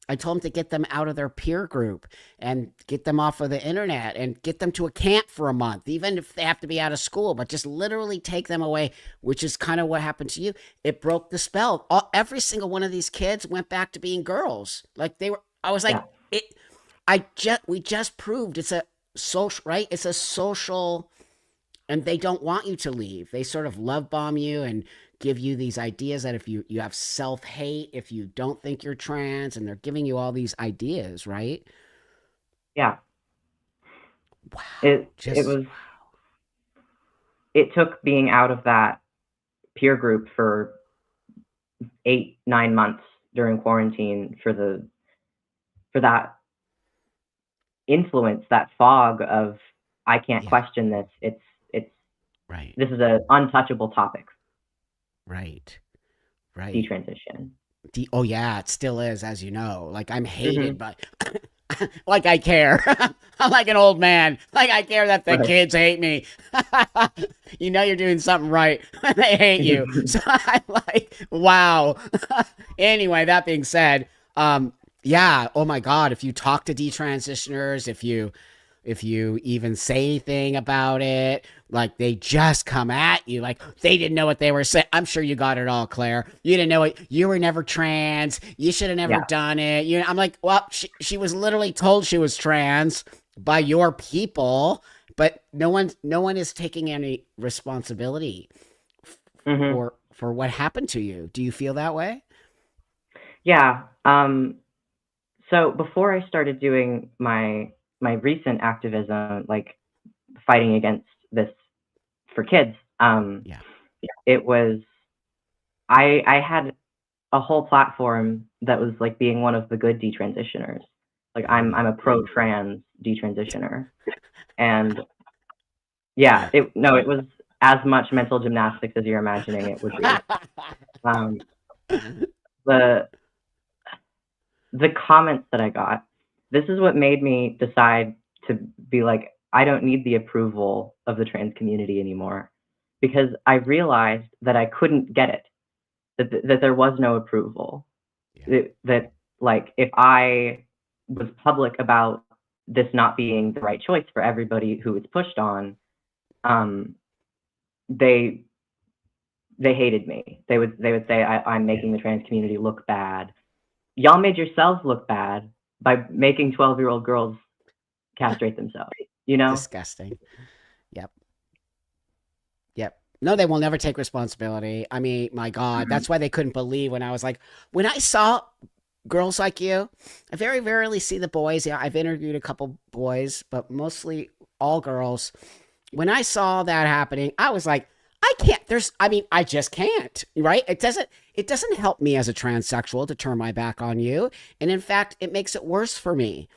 [SPEAKER 1] I told them to get them out of their peer group and get them off of the internet and get them to a camp for a month, even if they have to be out of school, but just literally take them away, which is kind of what happened to you. It broke the spell. Every single one of these kids went back to being girls. Like I was like,
[SPEAKER 2] Yeah,
[SPEAKER 1] we just proved it's a social, right? It's a social, and they don't want you to leave. They sort of love bomb you and give you these ideas that if you have self hate, if you don't think you're trans, and they're giving you all these ideas, right?
[SPEAKER 2] yeah.
[SPEAKER 1] Wow,
[SPEAKER 2] It
[SPEAKER 1] just
[SPEAKER 2] was it took being out of that peer group for 8 9 months during quarantine for that influence, that fog of I can't
[SPEAKER 1] yeah,
[SPEAKER 2] question this. It's
[SPEAKER 1] right,
[SPEAKER 2] this is an untouchable topic.
[SPEAKER 1] right, right.
[SPEAKER 2] Detransition.
[SPEAKER 1] Oh yeah, it still is, as you know. Like I'm hated
[SPEAKER 2] Mm-hmm.
[SPEAKER 1] by, like I care. I'm like an old man. Like I care that the
[SPEAKER 2] Right.
[SPEAKER 1] kids hate me. You're doing something right when they hate you. So I'm like, wow. Anyway, that being said, yeah. Oh my God, if you talk to detransitioners, if you even say anything about it, like they just come at you, like they didn't know what they were saying. I'm sure you got it all, Claire. You didn't know it. You were never trans. You should have never
[SPEAKER 2] Yeah.
[SPEAKER 1] done it. I'm like, well, she was literally told she was trans by your people, but no one is taking any responsibility
[SPEAKER 2] Mm-hmm.
[SPEAKER 1] for what happened to you. Do you feel that way?
[SPEAKER 2] Yeah. So before I started doing my recent activism, like fighting against this for kids,
[SPEAKER 1] Yeah.
[SPEAKER 2] it was I had a whole platform that was like being one of the good detransitioners. Like I'm
[SPEAKER 1] Mm.
[SPEAKER 2] a pro trans detransitioner, and yeah, it was as much mental gymnastics as you're imagining it would be. Um, the the comments that I got, this is what made me decide to be like, I don't need the approval of the trans community anymore, because I realized that I couldn't get it, that there was no approval,
[SPEAKER 1] Yeah.
[SPEAKER 2] that like if I was public about this not being the right choice for everybody who was pushed on, um, they they hated me. They would say I'm making the trans community look bad. Y'all made yourselves look bad by making 12-year-old girls castrate themselves. You know?
[SPEAKER 1] Disgusting. Yep. Yep. No, they will never take responsibility. I mean, my God,
[SPEAKER 2] Mm-hmm.
[SPEAKER 1] that's why they couldn't believe when I was like, when I saw girls like you, I very rarely see the boys. Yeah, I've interviewed a couple boys, but mostly all girls. When I saw that happening, I was like, I can't. I just can't. Right? It doesn't help me as a transsexual to turn my back on you. And in fact, it makes it worse for me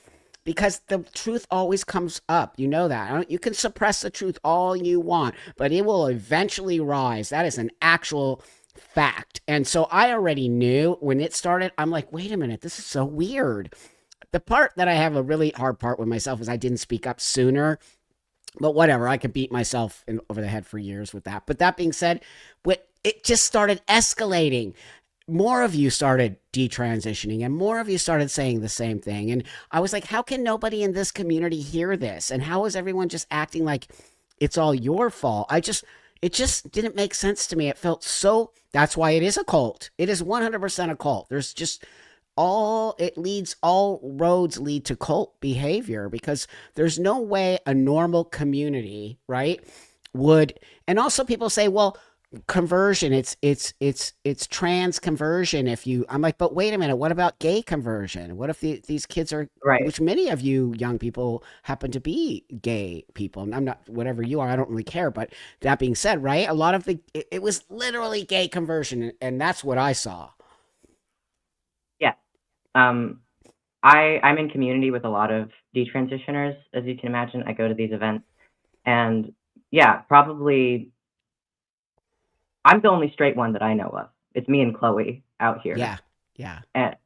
[SPEAKER 1] because the truth always comes up. You know that. You can suppress the truth all you want, but it will eventually rise. That is an actual fact. And so I already knew when it started. I'm like, wait a minute, this is so weird. The part that I have a really hard part with myself is I didn't speak up sooner. But whatever, I could beat myself over the head for years with that. But that being said, it just started escalating. More of you started detransitioning and more of you started saying the same thing. And I was like, how can nobody in this community hear this? And how is everyone just acting like it's all your fault? It just didn't make sense to me. It felt so, that's why it is a cult. It is 100% a cult. There's just all roads lead to cult behavior because there's no way a normal community, right, would. And also people say, well, conversion, it's trans conversion. If you, I'm like, but wait a minute, what about gay conversion? What if these kids are,
[SPEAKER 2] Right.
[SPEAKER 1] which many of you young people happen to be gay people, and I'm not, whatever you are, I don't really care. But that being said, right, a lot of it was literally gay conversion, and that's what I saw.
[SPEAKER 2] Yeah. Um, I'm in community with a lot of detransitioners, as you can imagine. I go to these events, and yeah, probably I'm the only straight one that I know of. It's me and Chloe out here,
[SPEAKER 1] Yeah, yeah,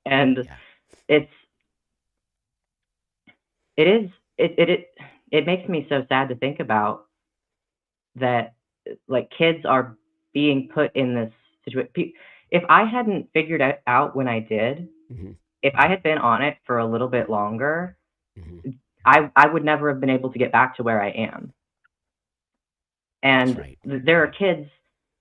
[SPEAKER 2] and
[SPEAKER 1] yeah.
[SPEAKER 2] it's it is it makes me so sad to think about that, like, kids are being put in this situation. If I hadn't figured it out when I did,
[SPEAKER 1] Mm-hmm,
[SPEAKER 2] if I had been on it for a little bit longer,
[SPEAKER 1] mm-hmm.
[SPEAKER 2] I would never have been able to get back to where I am.
[SPEAKER 1] That's
[SPEAKER 2] And
[SPEAKER 1] right.
[SPEAKER 2] there are kids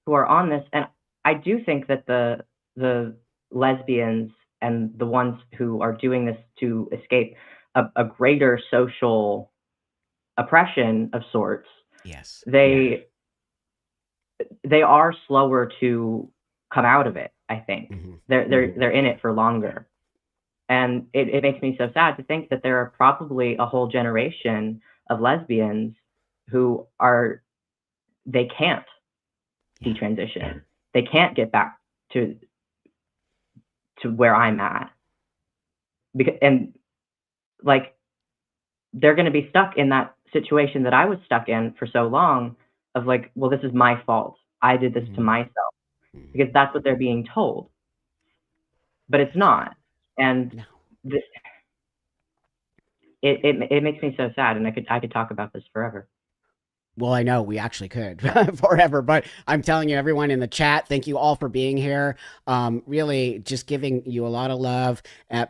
[SPEAKER 2] who are on this, and I do think that the lesbians and the ones who are doing this to escape a greater social oppression of sorts,
[SPEAKER 1] Yes.
[SPEAKER 2] they they are slower to come out of it. I think
[SPEAKER 1] Mm-hmm.
[SPEAKER 2] they're in
[SPEAKER 1] Yeah.
[SPEAKER 2] it for longer, and it makes me so sad to think that there are probably a whole generation of lesbians who are they can't
[SPEAKER 1] Yeah.
[SPEAKER 2] detransition. They can't get back to where I'm at because and like they're going to be stuck in that situation that I was stuck in for so long of like, well, this is my fault. I did this to
[SPEAKER 1] Mm-hmm.
[SPEAKER 2] myself
[SPEAKER 1] Mm-hmm.
[SPEAKER 2] because that's what they're being told, but it's
[SPEAKER 1] That's right.
[SPEAKER 2] not. And
[SPEAKER 1] No.
[SPEAKER 2] th- it makes me so sad, and I could talk about this forever.
[SPEAKER 1] Well, I know we actually could forever, but I'm telling you, everyone in the chat, thank you all for being here. Really, just giving you a lot of love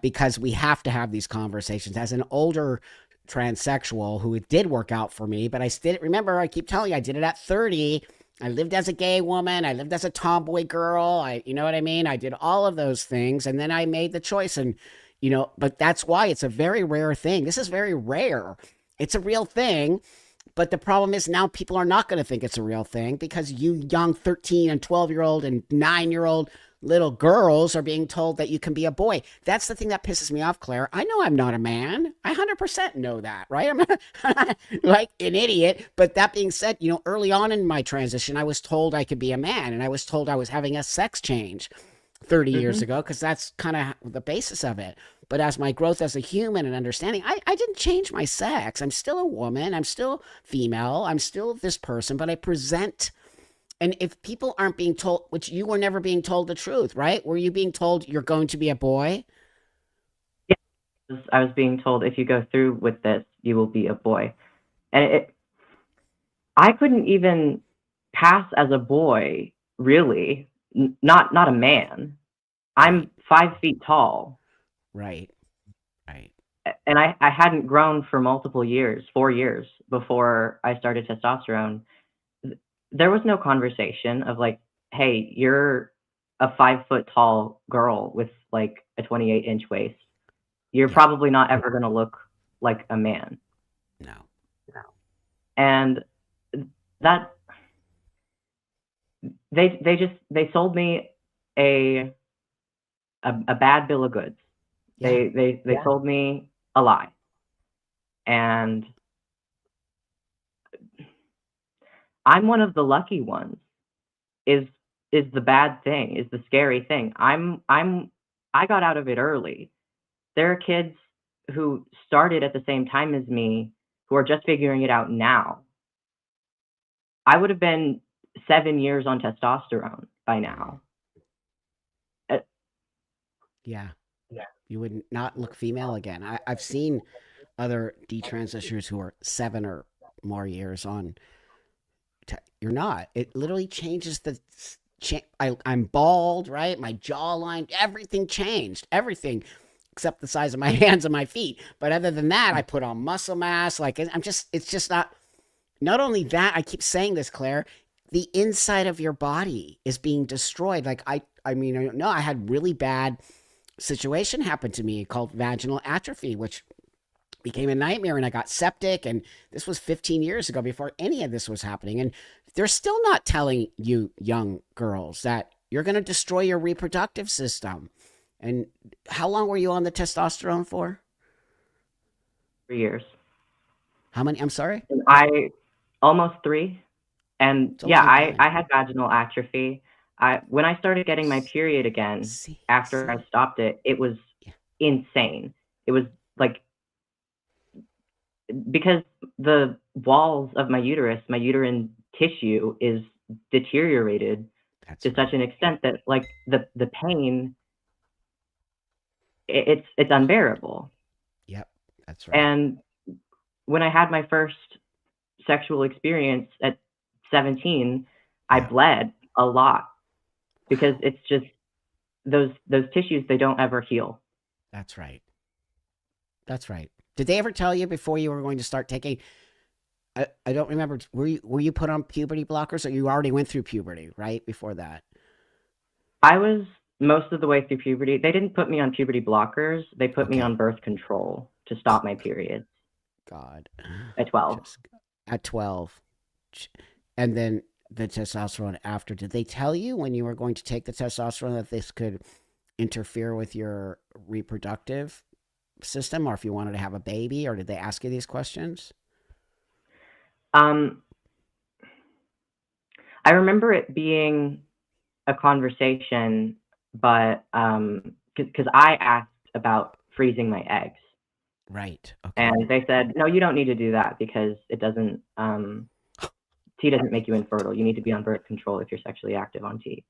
[SPEAKER 1] because we have to have these conversations. As an older transsexual who it did work out for me, but I still remember. I keep telling you, I did it at 30. I lived as a gay woman. I lived as a tomboy girl. You know what I mean? I did all of those things, and then I made the choice. And but that's why it's a very rare thing. This is very rare. It's a real thing, but the problem is now people are not going to think it's a real thing because you young 13 and 12-year-old and 9-year-old little girls are being told that you can be a boy. That's the thing that pisses me off, Claire. I know I'm not a man. I 100% know that, right? I'm not like an idiot. But that being said, early on in my transition, I was told I could be a man and I was told I was having a sex change 30 years
[SPEAKER 2] Hmm.
[SPEAKER 1] ago because that's kind of the basis of it. But as my growth as a human and understanding, I didn't change my sex. I'm still a woman. I'm still female. I'm still this person, but I present. And if people aren't being told, which you were never being told the truth, right? Were you being told you're going to be a boy?
[SPEAKER 2] Yeah, I was being told if you go through with this, you will be a boy, and I couldn't even pass as a boy, really. Not a man.
[SPEAKER 1] Right,
[SPEAKER 2] I'm 5 feet tall,
[SPEAKER 1] right, right.
[SPEAKER 2] and I hadn't grown for multiple years, 4 years before I started testosterone. There was no conversation of like, hey, you're a 5 foot tall girl with like a 28-inch waist. You're
[SPEAKER 1] Yeah,
[SPEAKER 2] probably not ever going to look like a man.
[SPEAKER 1] no.
[SPEAKER 2] And that they sold me a a bad bill of goods.
[SPEAKER 1] Yeah,
[SPEAKER 2] They told me a lie, and I'm one of the lucky ones. Is the bad thing? Is the scary thing? I got out of it early. There are kids who started at the same time as me who are just figuring it out now. I would have been 7 years on testosterone by
[SPEAKER 1] mhm,
[SPEAKER 2] now. Uh,
[SPEAKER 1] yeah. You would not look female again. I've seen other detransitioners who are 7 or more years on. You're not. It literally changes the. I'm bald, right? My jawline, everything changed. Everything except the size of my hands and my feet. But other than that, I put on muscle mass. Like I'm just, it's just not. Not only that, I keep saying this, Claire. The inside of your body is being destroyed. Like I mean, no, I had really bad situation happen to me called vaginal atrophy, which became a nightmare, and I got septic, and this was 15 years ago before any of this was happening. And they're still not telling you young girls that you're going to destroy your reproductive system. And how long were you on the testosterone for?
[SPEAKER 2] 3 years.
[SPEAKER 1] How many? I'm sorry.
[SPEAKER 2] And I almost 3. And
[SPEAKER 1] It's a
[SPEAKER 2] yeah,
[SPEAKER 1] long
[SPEAKER 2] I
[SPEAKER 1] time.
[SPEAKER 2] had vaginal atrophy. When I started getting my period again
[SPEAKER 1] See,
[SPEAKER 2] after I
[SPEAKER 1] see,
[SPEAKER 2] stopped it, it was
[SPEAKER 1] yeah,
[SPEAKER 2] insane. It was like, because the walls of my uterus, my uterine tissue is deteriorated
[SPEAKER 1] that's
[SPEAKER 2] to such
[SPEAKER 1] right.
[SPEAKER 2] an extent that like the pain, it's unbearable.
[SPEAKER 1] Yep, that's right.
[SPEAKER 2] And when I had my first sexual experience at 17, I
[SPEAKER 1] Yeah,
[SPEAKER 2] bled a lot because
[SPEAKER 1] wow,
[SPEAKER 2] it's just those tissues, they don't ever heal.
[SPEAKER 1] that's right. That's right. Did they ever tell you before you were going to start taking? I don't remember. Were you put on puberty blockers, or you already went through puberty right before that?
[SPEAKER 2] I was most of the way through puberty. They didn't put me on puberty blockers. They put me
[SPEAKER 1] Okay.
[SPEAKER 2] on birth control to
[SPEAKER 1] Oh
[SPEAKER 2] stop my periods
[SPEAKER 1] God.
[SPEAKER 2] at 12.
[SPEAKER 1] Just at 12. And then the testosterone after. Did they tell you when you were going to take the testosterone that this could interfere with your reproductive system, or if you wanted to have a baby, or did they ask you these questions?
[SPEAKER 2] Um, I remember it being a conversation, but because I asked about freezing my eggs,
[SPEAKER 1] Right. Okay.
[SPEAKER 2] and they said, no, you don't need to do that because it doesn't. Tea doesn't make you infertile. You need to be on birth control if you're sexually active on tea.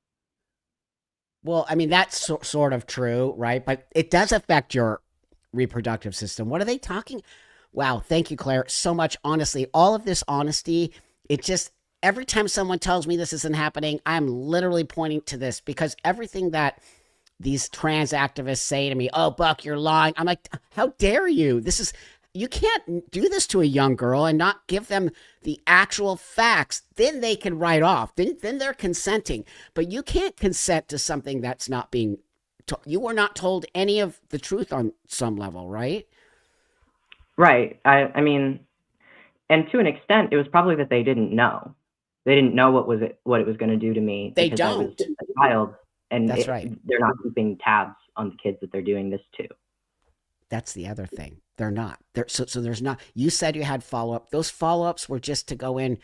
[SPEAKER 1] Well, I mean, that's sort of true, right? But it does affect your reproductive system. What are they talking? Wow. Thank you, Claire, so much. Honestly, all of this honesty, it just, every time someone tells me this isn't happening, I'm literally pointing to this because everything that these trans activists say to me, "Oh, Buck, you're lying." I'm like, "How dare you? This is you can't do this to a young girl and not give them the actual facts. Then they can write off. Then they're consenting. But you can't consent to something that's not being you were not told any of the truth on some level, right?
[SPEAKER 2] Right. I mean, and to an extent, it was probably that they didn't know. They didn't know what it was going to do to me
[SPEAKER 1] They
[SPEAKER 2] because I was
[SPEAKER 1] don't.
[SPEAKER 2] a child, and
[SPEAKER 1] That's right.
[SPEAKER 2] they're not keeping tabs on the kids that they're doing this to.
[SPEAKER 1] That's the other thing. They're not. So there's not. You said you had follow up. Those follow ups were just to go in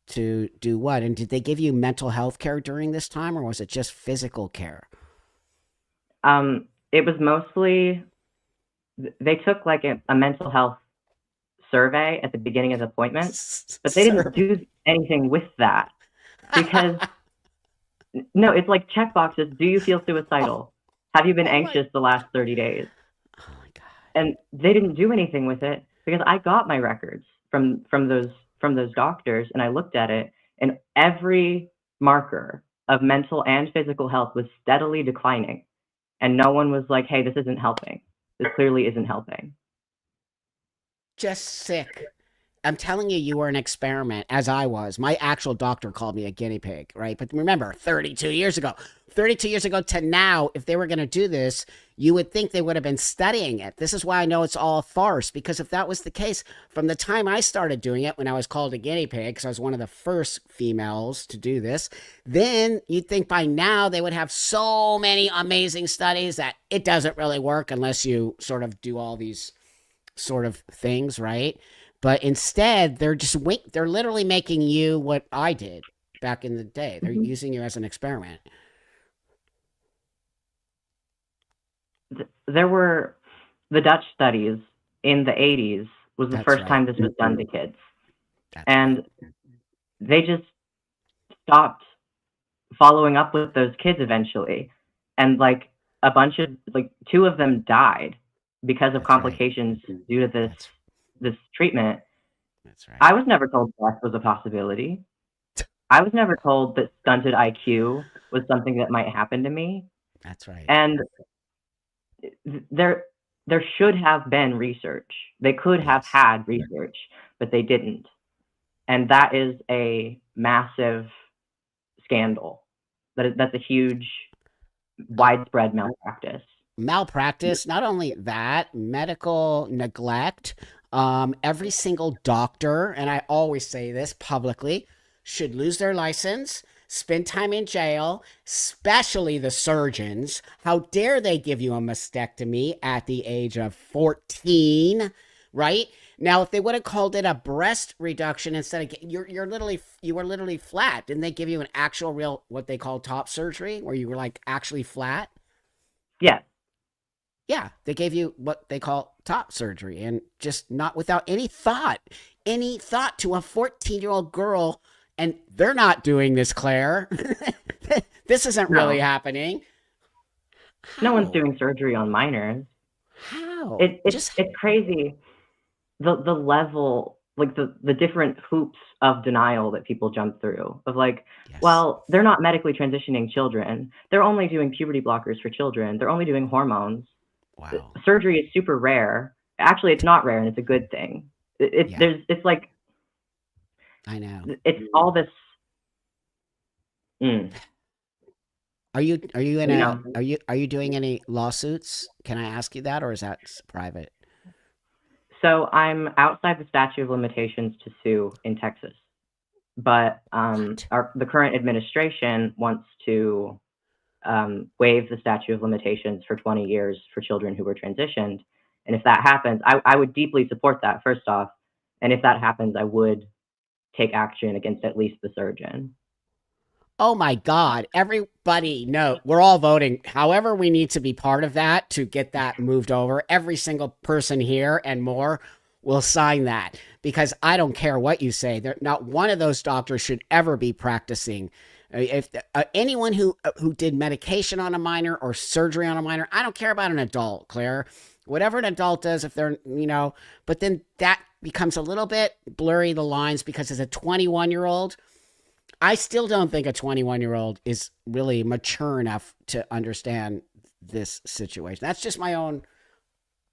[SPEAKER 1] to do what? And did they give you mental health care during this time, or was it just physical care?
[SPEAKER 2] It was mostly they took like a mental health survey at the beginning of the appointment, but they didn't
[SPEAKER 1] Survey.
[SPEAKER 2] do anything with that because no, it's like check boxes. Do you feel
[SPEAKER 1] oh,
[SPEAKER 2] suicidal? Have you been
[SPEAKER 1] oh my,
[SPEAKER 2] anxious the last 30 days?
[SPEAKER 1] oh my God.
[SPEAKER 2] And they didn't do anything with it because I got my records from those doctors, and I looked at it, and every marker of mental and physical health was steadily declining, and no one was like, "Hey, this isn't helping. This clearly isn't helping."
[SPEAKER 1] Just sick. I'm telling you, you were an experiment, as I was. My actual doctor called me a guinea pig, right? But remember, 32 years ago to now, if they were going to do this, you would think they would have been studying it. This is why I know it's all a farce, because if that was the case, from the time I started doing it, when I was called a guinea pig, because I was one of the first females to do this, then you'd think by now they would have so many amazing studies that it doesn't really work unless you sort of do all these sort of things, right? But instead, they're literally making you what I did back in the day. They're
[SPEAKER 2] Mhm.
[SPEAKER 1] using you as an experiment.
[SPEAKER 2] There were the Dutch studies in the 80s was the
[SPEAKER 1] That's
[SPEAKER 2] first
[SPEAKER 1] right.
[SPEAKER 2] time this was done to kids,
[SPEAKER 1] That's right.
[SPEAKER 2] and they just stopped following up with those kids eventually, and like a bunch of like 2 of them died because of
[SPEAKER 1] That's right.
[SPEAKER 2] complications due to this
[SPEAKER 1] That's
[SPEAKER 2] this treatment,
[SPEAKER 1] That's right.
[SPEAKER 2] I was never told death was a possibility. I was never told that stunted IQ was something that might happen to me.
[SPEAKER 1] That's right.
[SPEAKER 2] And there there should have been research. They could have
[SPEAKER 1] Yes.
[SPEAKER 2] had research, but they didn't. And that is a massive scandal. That's a huge,
[SPEAKER 1] Uh,
[SPEAKER 2] widespread malpractice.
[SPEAKER 1] malpractice, not only that, medical neglect. Every single doctor, and I always say this publicly, should lose their license, spend time in jail, especially the surgeons. How dare they give you a mastectomy at the age of 14, right? Now, if they would have called it a breast reduction instead of you were literally flat, didn't they give you an actual real what they call top surgery where you were like actually flat?
[SPEAKER 2] Yes.
[SPEAKER 1] Yeah, they gave you what they call top surgery and just not without any thought to a 14-year-old girl. And they're not doing this, Claire. This isn't really
[SPEAKER 2] No.
[SPEAKER 1] happening.
[SPEAKER 2] No one's
[SPEAKER 1] How?
[SPEAKER 2] doing surgery on minors.
[SPEAKER 1] How? Just,
[SPEAKER 2] It's crazy the level, like the different hoops of denial that people jump through of like,
[SPEAKER 1] yes.
[SPEAKER 2] well, they're not medically transitioning children. They're only doing puberty blockers for children. They're only doing hormones.
[SPEAKER 1] Wow.
[SPEAKER 2] Surgery is super rare. Actually, it's not rare, and it's a good thing.
[SPEAKER 1] Yeah,
[SPEAKER 2] It's like
[SPEAKER 1] I know.
[SPEAKER 2] it's all this. Mm,
[SPEAKER 1] Are you in
[SPEAKER 2] you
[SPEAKER 1] a
[SPEAKER 2] know,
[SPEAKER 1] are you doing any lawsuits? Can I ask you that or is that private?
[SPEAKER 2] so I'm outside the statute of limitations to sue in Texas, but
[SPEAKER 1] What?
[SPEAKER 2] the current administration wants to waive the statute of limitations for 20 years for children who were transitioned. And if that happens, I would deeply support that, first off. And if that happens, I would take action against at least the surgeon.
[SPEAKER 1] Oh my God. Everybody, no, we're all voting. However, we need to be part of that to get that moved over. Every single person here and more will sign that because I don't care what you say. Not one of those doctors should ever be practicing. If anyone who did medication on a minor or surgery on a minor, I don't care about an adult, Claire. Whatever an adult does, if they're, but then that becomes a little bit blurry, the lines, because as a 21-year-old, I still don't think a 21-year-old is really mature enough to understand this situation. That's just my own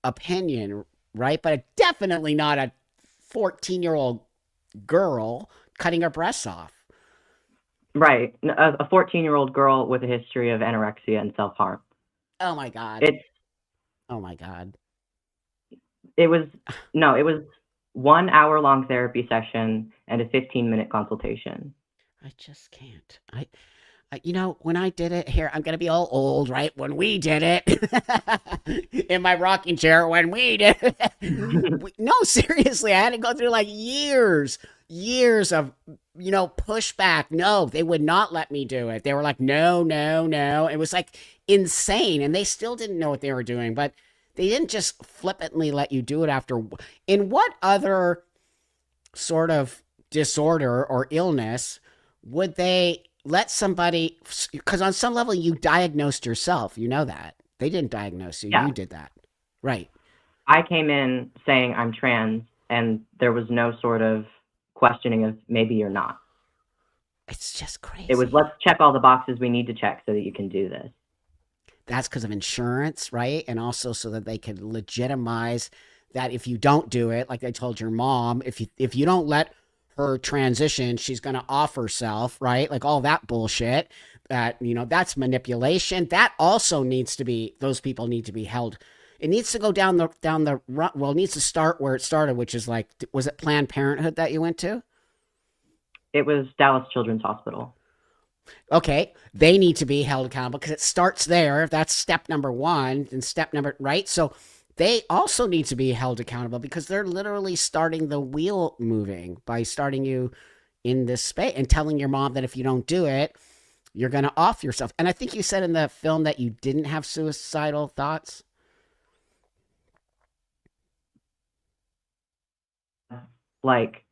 [SPEAKER 1] opinion, right? But definitely not a 14-year-old girl cutting her breasts off.
[SPEAKER 2] Right. A 14-year-old girl with a history of anorexia and self harm.
[SPEAKER 1] Oh my God.
[SPEAKER 2] It's,
[SPEAKER 1] Oh my God.
[SPEAKER 2] it was, no, it was 1 hour long therapy session and a 15-minute consultation.
[SPEAKER 1] I just can't. When I did it here, I'm gonna be all old, right? When we did it in my rocking chair, when we did it, no, seriously, I had to go through like years of pushback. No, they would not let me do it. They were like, no, no, no. It was like insane, and they still didn't know what they were doing, but they didn't just flippantly let you do it after. In what other sort of disorder or illness would they let somebody, because on some level you diagnosed yourself, that they didn't diagnose you,
[SPEAKER 2] Yeah.
[SPEAKER 1] you did that, right?
[SPEAKER 2] I came in saying I'm trans, and there was no sort of questioning of maybe you're not.
[SPEAKER 1] It's just
[SPEAKER 2] It was,
[SPEAKER 1] crazy.
[SPEAKER 2] let's check all the boxes we need to check so that you can do this.
[SPEAKER 1] That's because of insurance, right? And also so that they could legitimize that if you don't do it, like I told your mom, if you don't let her transition, she's going to off herself, right? Like all that bullshit. That that's manipulation. That also needs to be. Those people need to be held. It needs to go down the run. Well, it needs to start where it started, which is like, was it Planned Parenthood that you went to?
[SPEAKER 2] It was Dallas Children's Hospital.
[SPEAKER 1] Okay, they need to be held accountable because it starts there. That's step number one. And step number, right? So they also need to be held accountable because they're literally starting the wheel moving by starting you in this space and telling your mom that if you don't do it, you're going to off yourself. And I think you said in the film that you didn't have suicidal thoughts.
[SPEAKER 2] Like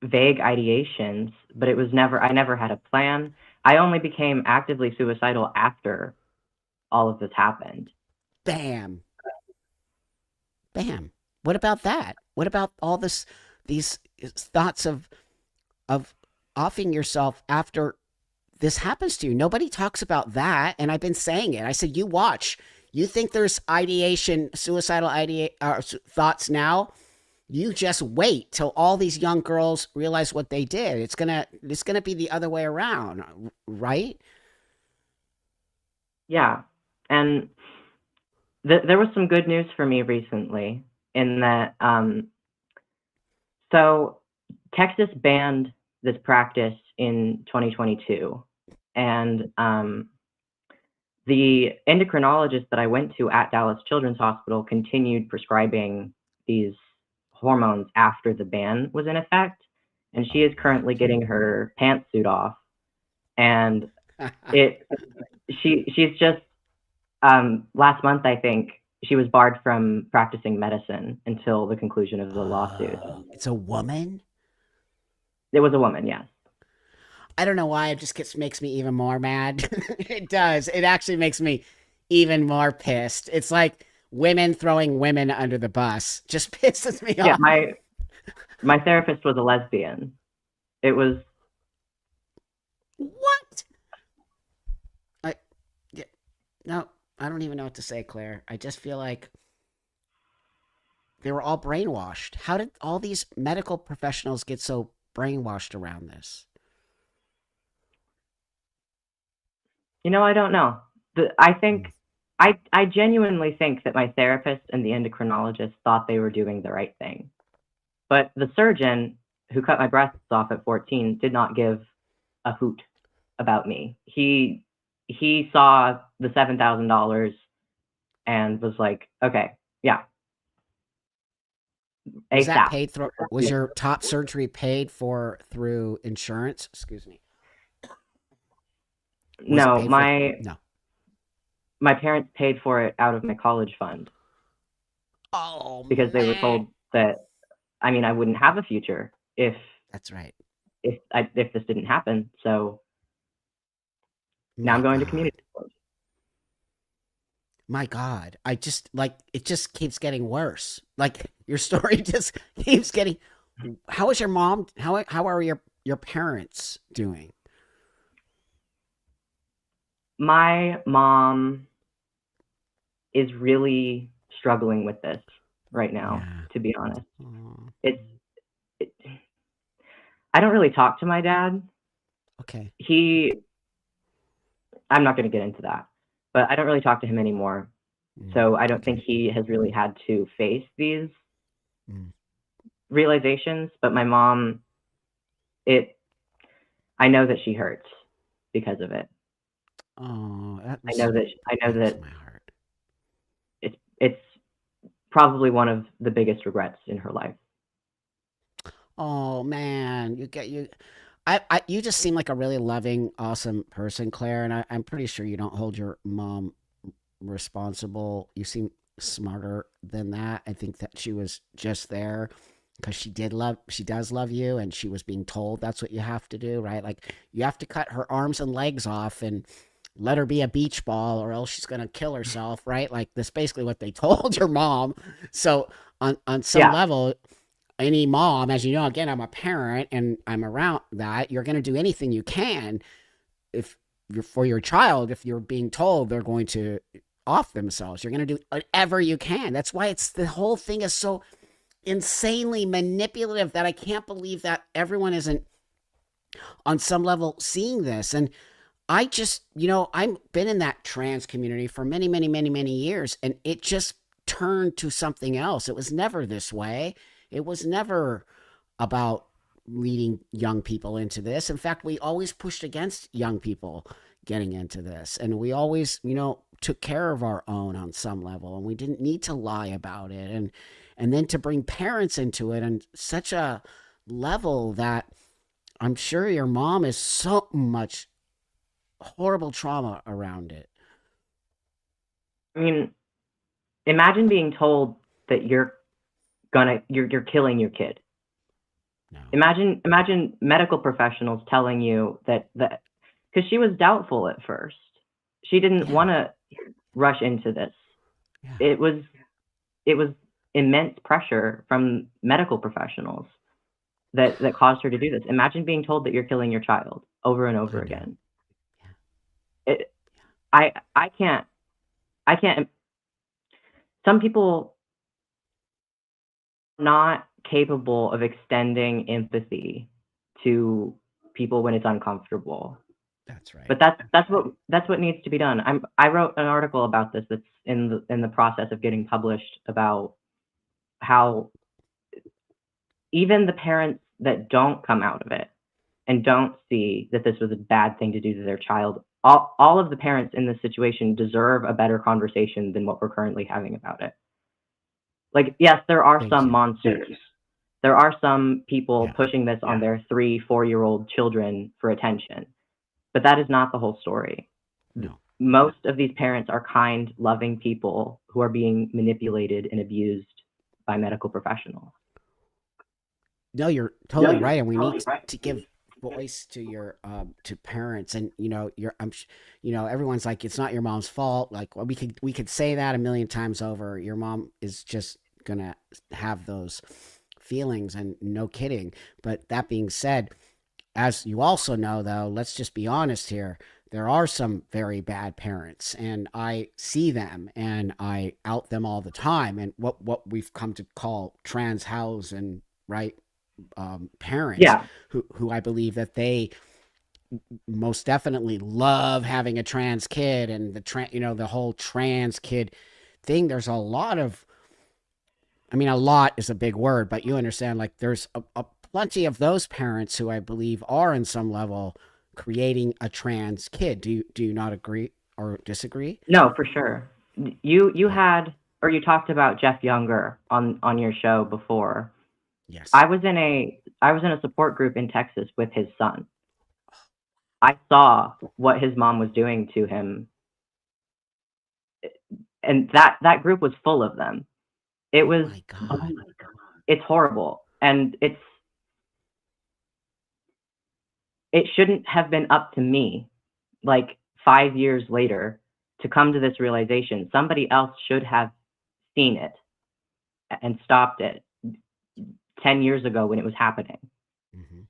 [SPEAKER 2] vague ideations, but it was never, I never had a plan. I only became actively suicidal after all of this happened.
[SPEAKER 1] Bam. Bam. What about that? What about all these thoughts of offing yourself after this happens to you. Nobody talks about that, and I've been saying it. I said, you watch. You think there's ideation, suicidal thoughts now? You just wait till all these young girls realize what they did. It's gonna be the other way around, right?
[SPEAKER 2] Yeah. And there was some good news for me recently in that so Texas banned this practice in 2022, and the endocrinologist that I went to at Dallas Children's Hospital continued prescribing these hormones after the ban was in effect, and she is currently getting her pantsuit off, and it she's just last month, I think, she was barred from practicing medicine until the conclusion of the lawsuit.
[SPEAKER 1] It's a woman.
[SPEAKER 2] It was a woman, yes.
[SPEAKER 1] I don't know why it just makes me even more mad. It does. It actually makes me even more pissed. It's like women throwing women under the bus. Just pisses me
[SPEAKER 2] Yeah,
[SPEAKER 1] off.
[SPEAKER 2] my therapist was a lesbian. It was
[SPEAKER 1] What? I yeah, no, I don't even know what to say, Claire. I just feel like they were all brainwashed. How did all these medical professionals get so brainwashed around this?
[SPEAKER 2] I don't know. I think I genuinely think that my therapist and the endocrinologist thought they were doing the right thing. But the surgeon who cut my breasts off at 14 did not give a hoot about me. He saw the $7,000 and was like, okay, yeah,
[SPEAKER 1] Was that
[SPEAKER 2] ASAP.
[SPEAKER 1] paid through? Was your top surgery paid for through insurance? Excuse me. Was it
[SPEAKER 2] No,
[SPEAKER 1] paid for?
[SPEAKER 2] my
[SPEAKER 1] No.
[SPEAKER 2] my parents paid for it out of my college fund
[SPEAKER 1] Oh
[SPEAKER 2] because they were
[SPEAKER 1] man,
[SPEAKER 2] told that I wouldn't have a future
[SPEAKER 1] that's right.
[SPEAKER 2] if this didn't happen. So now
[SPEAKER 1] My
[SPEAKER 2] I'm going to
[SPEAKER 1] God.
[SPEAKER 2] community college.
[SPEAKER 1] My God. I just like it just keeps getting worse. Like your story just keeps getting. How is your mom? How are your parents doing?
[SPEAKER 2] My mom is really struggling with this right now,
[SPEAKER 1] Yeah.
[SPEAKER 2] to be honest.
[SPEAKER 1] Oh,
[SPEAKER 2] It's it, I don't really talk to my dad.
[SPEAKER 1] okay.
[SPEAKER 2] He I'm not going to get into that, but I don't really talk to him anymore.
[SPEAKER 1] Mm,
[SPEAKER 2] So I don't think
[SPEAKER 1] okay.
[SPEAKER 2] he has really had to face these
[SPEAKER 1] Mm.
[SPEAKER 2] realizations, but my mom, it I know that she hurts because of it.
[SPEAKER 1] Oh, that
[SPEAKER 2] I
[SPEAKER 1] was
[SPEAKER 2] know that I know
[SPEAKER 1] breaks
[SPEAKER 2] that
[SPEAKER 1] my heart.
[SPEAKER 2] it's probably one of the biggest regrets in her life.
[SPEAKER 1] Oh man, you get you. You just seem like a really loving, awesome person, Claire, and I'm pretty sure you don't hold your mom responsible. You seem smarter than that. I think that she was just there because she does love you, and she was being told that's what you have to do, right? Like you have to cut her arms and legs off and let her be a beach ball, or else she's gonna kill herself, right? Like that's basically what they told your mom. So on some
[SPEAKER 2] Yeah,
[SPEAKER 1] level, any mom, as you know, again, I'm a parent and I'm around that. You're gonna do anything you can if you're for your child. If you're being told they're going to off themselves, you're going to do whatever you can. That's why it's the whole thing is so insanely manipulative that I can't believe that everyone isn't on some level seeing this. And I just, I've been in that trans community for many, many, many, many years, and it just turned to something else. It was never this way. It was never about leading young people into this. In fact, we always pushed against young people getting into this. And we always, took care of our own on some level, and we didn't need to lie about it. And then to bring parents into it on such a level that I'm sure your mom is so much horrible trauma around it.
[SPEAKER 2] I mean, imagine being told that you're killing your kid.
[SPEAKER 1] No.
[SPEAKER 2] Imagine medical professionals telling you that because she was doubtful at first. She didn't
[SPEAKER 1] Yeah.
[SPEAKER 2] want to rush into this.
[SPEAKER 1] Yeah.
[SPEAKER 2] It was it was immense pressure from medical professionals that caused her to do this. Imagine being told that you're killing your child over and
[SPEAKER 1] I
[SPEAKER 2] over
[SPEAKER 1] know.
[SPEAKER 2] again.
[SPEAKER 1] Yeah.
[SPEAKER 2] It, I can't, I can't. Some people are not capable of extending empathy to people when it's uncomfortable.
[SPEAKER 1] That's right.
[SPEAKER 2] But that's what needs to be done. I wrote an article about this that's in the process of getting published, about how even the parents that don't come out of it and don't see that this was a bad thing to do to their child, all of the parents in this situation deserve a better conversation than what we're currently having about it. Like, yes, there are
[SPEAKER 1] Thank
[SPEAKER 2] some
[SPEAKER 1] you.
[SPEAKER 2] monsters. There are some people
[SPEAKER 1] Yeah.
[SPEAKER 2] pushing this on their 3, 4-year-old children for attention, but that is not the whole story.
[SPEAKER 1] No.
[SPEAKER 2] Most of these parents are kind, loving people who are being manipulated and abused by medical professionals.
[SPEAKER 1] No, you're totally right, and we need to give voice to your to parents, and you're everyone's like, it's not your mom's fault. Like, well, we could say that a million times over. Your mom is just gonna have those feelings, and no kidding. But that being said, as you also know, though, let's just be honest here. There are some very bad parents, and I see them, and I out them all the time. And what we've come to call trans house, and right, parents
[SPEAKER 2] Yeah,
[SPEAKER 1] who I believe that they most definitely love having a trans kid, and the whole trans kid thing. There's a lot of, I mean, a lot is a big word, but you understand, like, there's a plenty of those parents who I believe are in some level creating a trans kid. Do you not agree or disagree?
[SPEAKER 2] no, for sure. You
[SPEAKER 1] Yeah.
[SPEAKER 2] had, or you talked about Jeff Younger on your show before.
[SPEAKER 1] Yes.
[SPEAKER 2] I was in a support group in Texas with his son. I saw what his mom was doing to him, and that group was full of them. It
[SPEAKER 1] Oh
[SPEAKER 2] was
[SPEAKER 1] my God.
[SPEAKER 2] it's horrible, and it shouldn't have been up to me, like, 5 years later, to come to this realization. Somebody else should have seen it and stopped it 10 years ago when it was happening.
[SPEAKER 1] Hmm.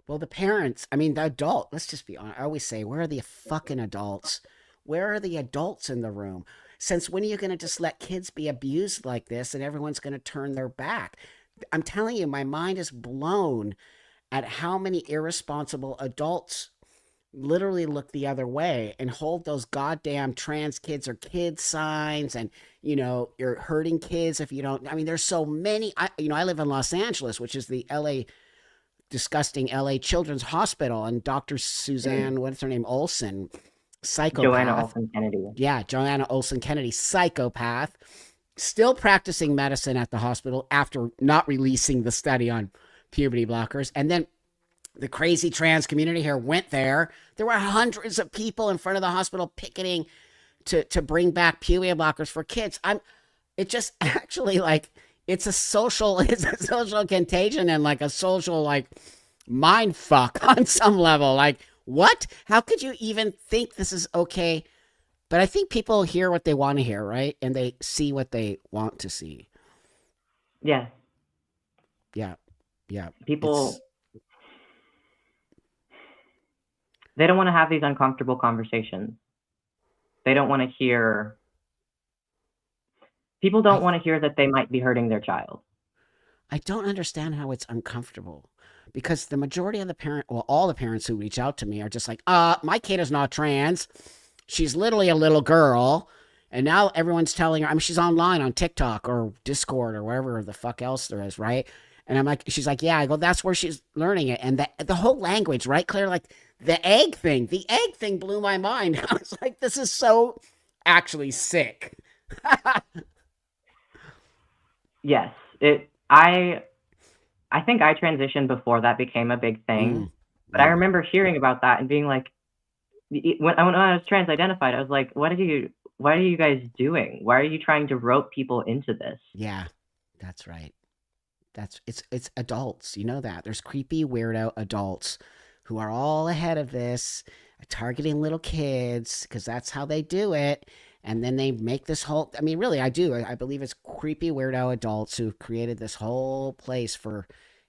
[SPEAKER 1] Well, the parents, I mean, the adult, let's just be honest. I always say, where are the fucking adults? Where are the adults in the room? Since when are you going to just let kids be abused like this, and everyone's going to turn their back? I'm telling you, my mind is blown at how many irresponsible adults literally look the other way and hold those goddamn trans kids or kid signs, and you're hurting kids if you don't. I mean, there's so many. I live in Los Angeles, which is the LA, disgusting LA Children's Hospital, and Dr. Suzanne, what's her name, Olson,
[SPEAKER 2] Joanna
[SPEAKER 1] psychopath.
[SPEAKER 2] Olsen Kennedy.
[SPEAKER 1] Yeah, Joanna Olson Kennedy, psychopath, still practicing medicine at the hospital after not releasing the study on puberty blockers. And then the crazy trans community here went there. There were hundreds of people in front of the hospital picketing to bring back puberty blockers for kids. It just actually, like, it's a social contagion, and like a social, like, mind fuck on some level. Like, what? How could you even think this is okay? But I think people hear what they want to hear, right? And they see what they want to see.
[SPEAKER 2] Yes,
[SPEAKER 1] Yeah. Yeah. It's
[SPEAKER 2] people, they don't want to have these uncomfortable conversations. They don't want to hear, people don't
[SPEAKER 1] I
[SPEAKER 2] want to hear that they might be hurting their child.
[SPEAKER 1] I don't understand how it's uncomfortable, because the majority of the all the parents who reach out to me are just like, my kid is not trans. She's literally a little girl. And now everyone's telling her, I mean, she's online on TikTok or Discord or wherever the fuck else there is, right? And I'm like, she's like, yeah. I go, that's where she's learning it. And the whole language, right, Claire? Like, the egg thing blew my mind. I was like, this is so actually sick.
[SPEAKER 2] Yes, I think I transitioned before that became a big thing,
[SPEAKER 1] Mm,
[SPEAKER 2] but I
[SPEAKER 1] mm.
[SPEAKER 2] remember hearing about that and being like, when I was trans identified, I was like, what are you guys doing? Why are you trying to rope people into this?
[SPEAKER 1] Yeah, that's right. It's adults. You know that. There's creepy weirdo adults who are all ahead of this, targeting little kids because that's how they do it. And then they make this whole, I mean, really, I do. I believe it's creepy weirdo adults who created this whole place for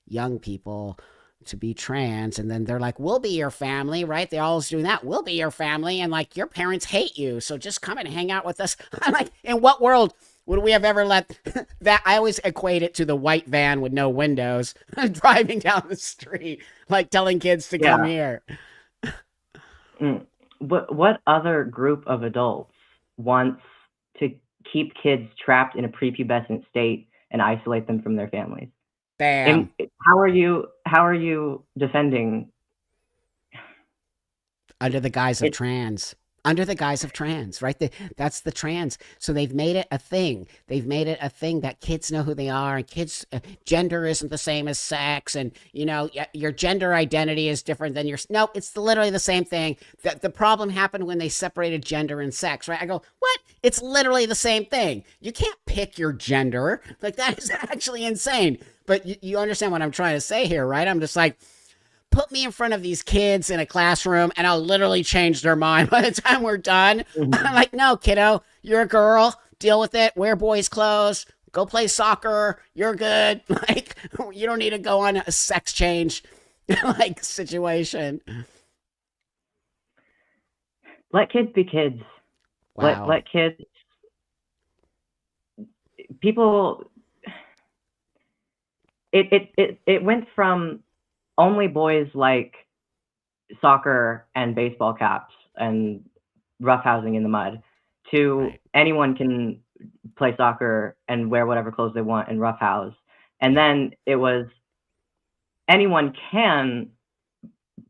[SPEAKER 1] young people to be trans. And then they're like, we'll be your family, right? They're always doing that. We'll be your family. And like, your parents hate you. So just come and hang out with us. I'm like, in what world would we have ever let that? I always equate it to the white van with no windows driving down the street, like telling kids to come
[SPEAKER 2] Yeah.
[SPEAKER 1] here.
[SPEAKER 2] Mm. What other group of adults wants to keep kids trapped in a prepubescent state and isolate them from their families?
[SPEAKER 1] Bam.
[SPEAKER 2] And how are you defending
[SPEAKER 1] Under the guise of
[SPEAKER 2] it?
[SPEAKER 1] trans. Under the guise of trans, right? That's the trans. So they've made it a thing. They've made it a thing that kids know who they are, and kids' gender isn't the same as sex, and your gender identity is different than your. No, it's literally the same thing. The problem happened when they separated gender and sex, right? I go, what? It's literally the same thing. You can't pick your gender. Like that is actually insane. But you understand what I'm trying to say here, right? I'm just like, put me in front of these kids in a classroom and I'll literally change their mind by the time we're done. I'm
[SPEAKER 2] Mhm.
[SPEAKER 1] like, no, kiddo, you're a girl. Deal with it. Wear boys' clothes. Go play soccer. You're good. Like, you don't need to go on a sex change like situation.
[SPEAKER 2] Let kids be kids.
[SPEAKER 1] Wow.
[SPEAKER 2] Let kids people it went from only boys like soccer and baseball caps and roughhousing in the mud to
[SPEAKER 1] Right.
[SPEAKER 2] anyone can play soccer and wear whatever clothes they want and roughhouse. And
[SPEAKER 1] Yeah.
[SPEAKER 2] then it was anyone can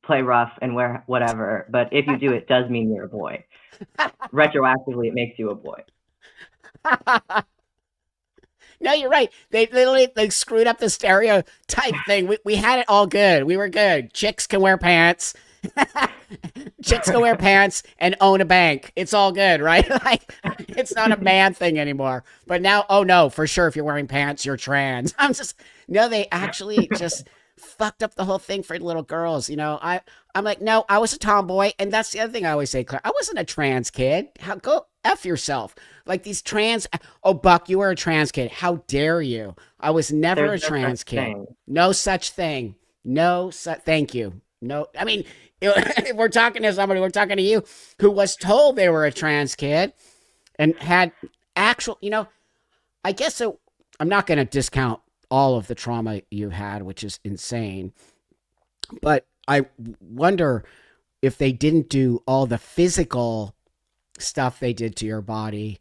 [SPEAKER 2] play rough and wear whatever, but if you do, it does mean you're a boy. Retroactively, it makes you a boy.
[SPEAKER 1] No, you're right. They literally they screwed up the stereotype thing. We had it all good. We were good. Chicks can wear pants. Chicks can wear pants and own a bank. It's all good, right? Like it's not a man thing anymore. But now, oh no, for sure, if you're wearing pants, you're trans. I'm just no. They actually just fucked up the whole thing for little girls. I'm like, no, I was a tomboy, and that's the other thing I always say, Claire. I wasn't a trans kid. How go f yourself? Like these trans. Oh, Buck, you were a trans kid. How dare you? I was never
[SPEAKER 2] There's
[SPEAKER 1] a
[SPEAKER 2] no such
[SPEAKER 1] trans kid.
[SPEAKER 2] thing.
[SPEAKER 1] No such thing. No, thank you. No, I mean, if we're talking to somebody, we're talking to you who was told they were a trans kid and had actual, I guess so. I'm not going to discount all of the trauma you had, which is insane. But I wonder if they didn't do all the physical stuff they did to your body,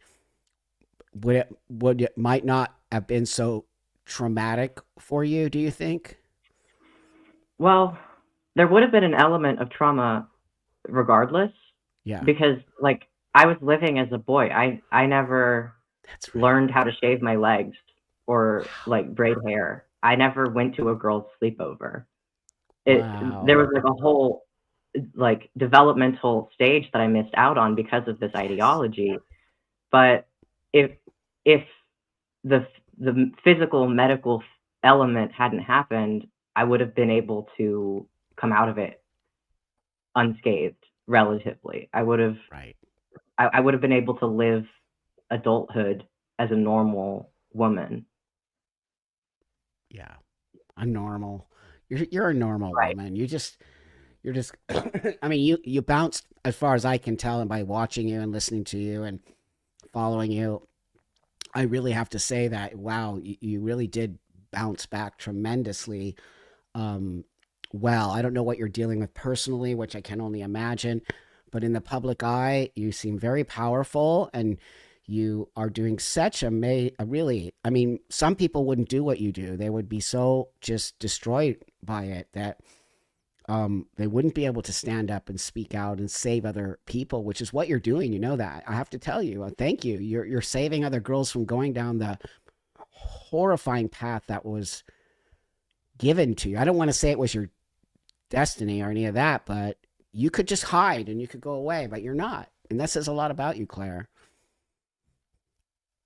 [SPEAKER 1] would it might not have been so traumatic for you, do you think?
[SPEAKER 2] Well, there would have been an element of trauma regardless
[SPEAKER 1] Yeah,
[SPEAKER 2] because like I was living as a boy. I never
[SPEAKER 1] that's right.
[SPEAKER 2] learned how to shave my legs or like braid hair. I never went to a girl's sleepover. There
[SPEAKER 1] Wow.
[SPEAKER 2] was like a whole like developmental stage that I missed out on because of this
[SPEAKER 1] Yes.
[SPEAKER 2] ideology. But if if the physical medical element hadn't happened, I would have been able to come out of it unscathed relatively.
[SPEAKER 1] Right.
[SPEAKER 2] I would have been able to live adulthood as a normal woman.
[SPEAKER 1] Yeah. A normal. You're a normal
[SPEAKER 2] Right.
[SPEAKER 1] woman. You're just I mean, you bounced as far as I can tell and by watching you and listening to you and following you. I really have to say that wow, you really did bounce back tremendously. Um well, I don't know what you're dealing with personally, which I can only imagine, but in the public eye, you seem very powerful and you are doing such a really, I mean, some people wouldn't do what you do. They would be so just destroyed by it that they wouldn't be able to stand up and speak out and save other people, which is what you're doing. You know that. I have to tell you, thank you. You're saving other girls from going down the horrifying path that was given to you. I don't want to say it was your destiny or any of that, but you could just hide and you could go away, but you're not. And that says a lot about you, Claire.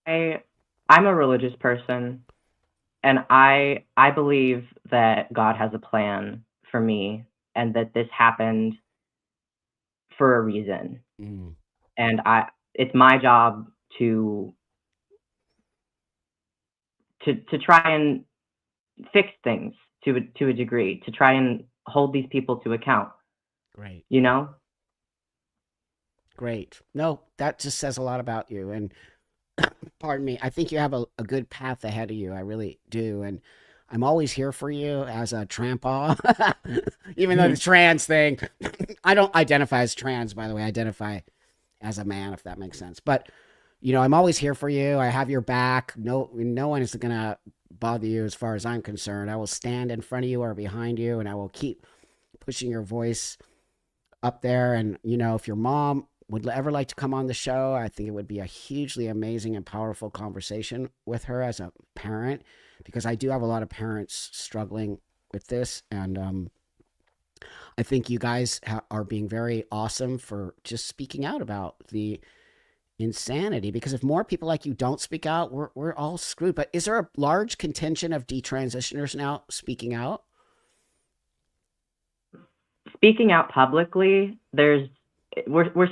[SPEAKER 2] I I'm a religious person and I believe that God has a plan for me and that this happened for a reason.
[SPEAKER 1] Mm,
[SPEAKER 2] And I it's my job to try and fix things to a degree, to try and hold these people to account,
[SPEAKER 1] Great.
[SPEAKER 2] you know?
[SPEAKER 1] Great. No, that just says a lot about you. And pardon me, I think you have a good path ahead of you. I really do. And I'm always here for you as a trampa. Even though the trans thing, I don't identify as trans, by the way. I identify as a man, if that makes sense. But, I'm always here for you. I have your back. No one is going to bother you as far as I'm concerned. I will stand in front of you or behind you, and I will keep pushing your voice up there. And, if your mom would ever like to come on the show, I think it would be a hugely amazing and powerful conversation with her as a parent, because I do have a lot of parents struggling with this. And I think you guys are being very awesome for just speaking out about the insanity, because if more people like you don't speak out, we're all screwed. But is there a large contingent of detransitioners now speaking out?
[SPEAKER 2] Speaking out publicly, we're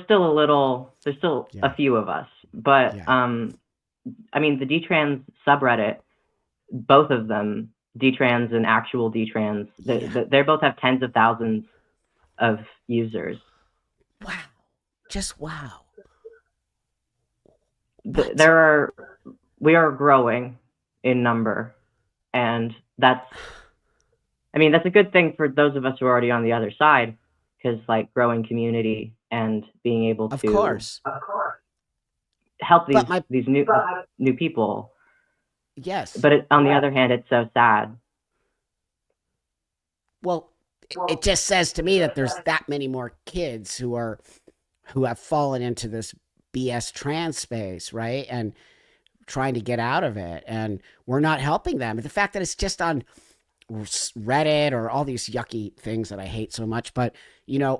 [SPEAKER 2] still there's still
[SPEAKER 1] Yeah.
[SPEAKER 2] a few of us, but
[SPEAKER 1] Yeah.
[SPEAKER 2] I mean, the detrans subreddit, both of them, detrans and actual detrans,
[SPEAKER 1] Yeah.
[SPEAKER 2] they both have tens of thousands of users.
[SPEAKER 1] Wow. Just wow. What?
[SPEAKER 2] We are growing in number, and that's a good thing for those of us who are already on the other side, because like growing community and being able
[SPEAKER 1] Of
[SPEAKER 2] to
[SPEAKER 1] course.
[SPEAKER 2] help
[SPEAKER 1] But my
[SPEAKER 2] these new people.
[SPEAKER 1] yes.
[SPEAKER 2] But on the other hand, it's so sad.
[SPEAKER 1] Well, it just says to me that there's that many more kids who have fallen into this BS trans space, right? And trying to get out of it, and we're not helping them. The fact that it's just on Reddit or all these yucky things that I hate so much, but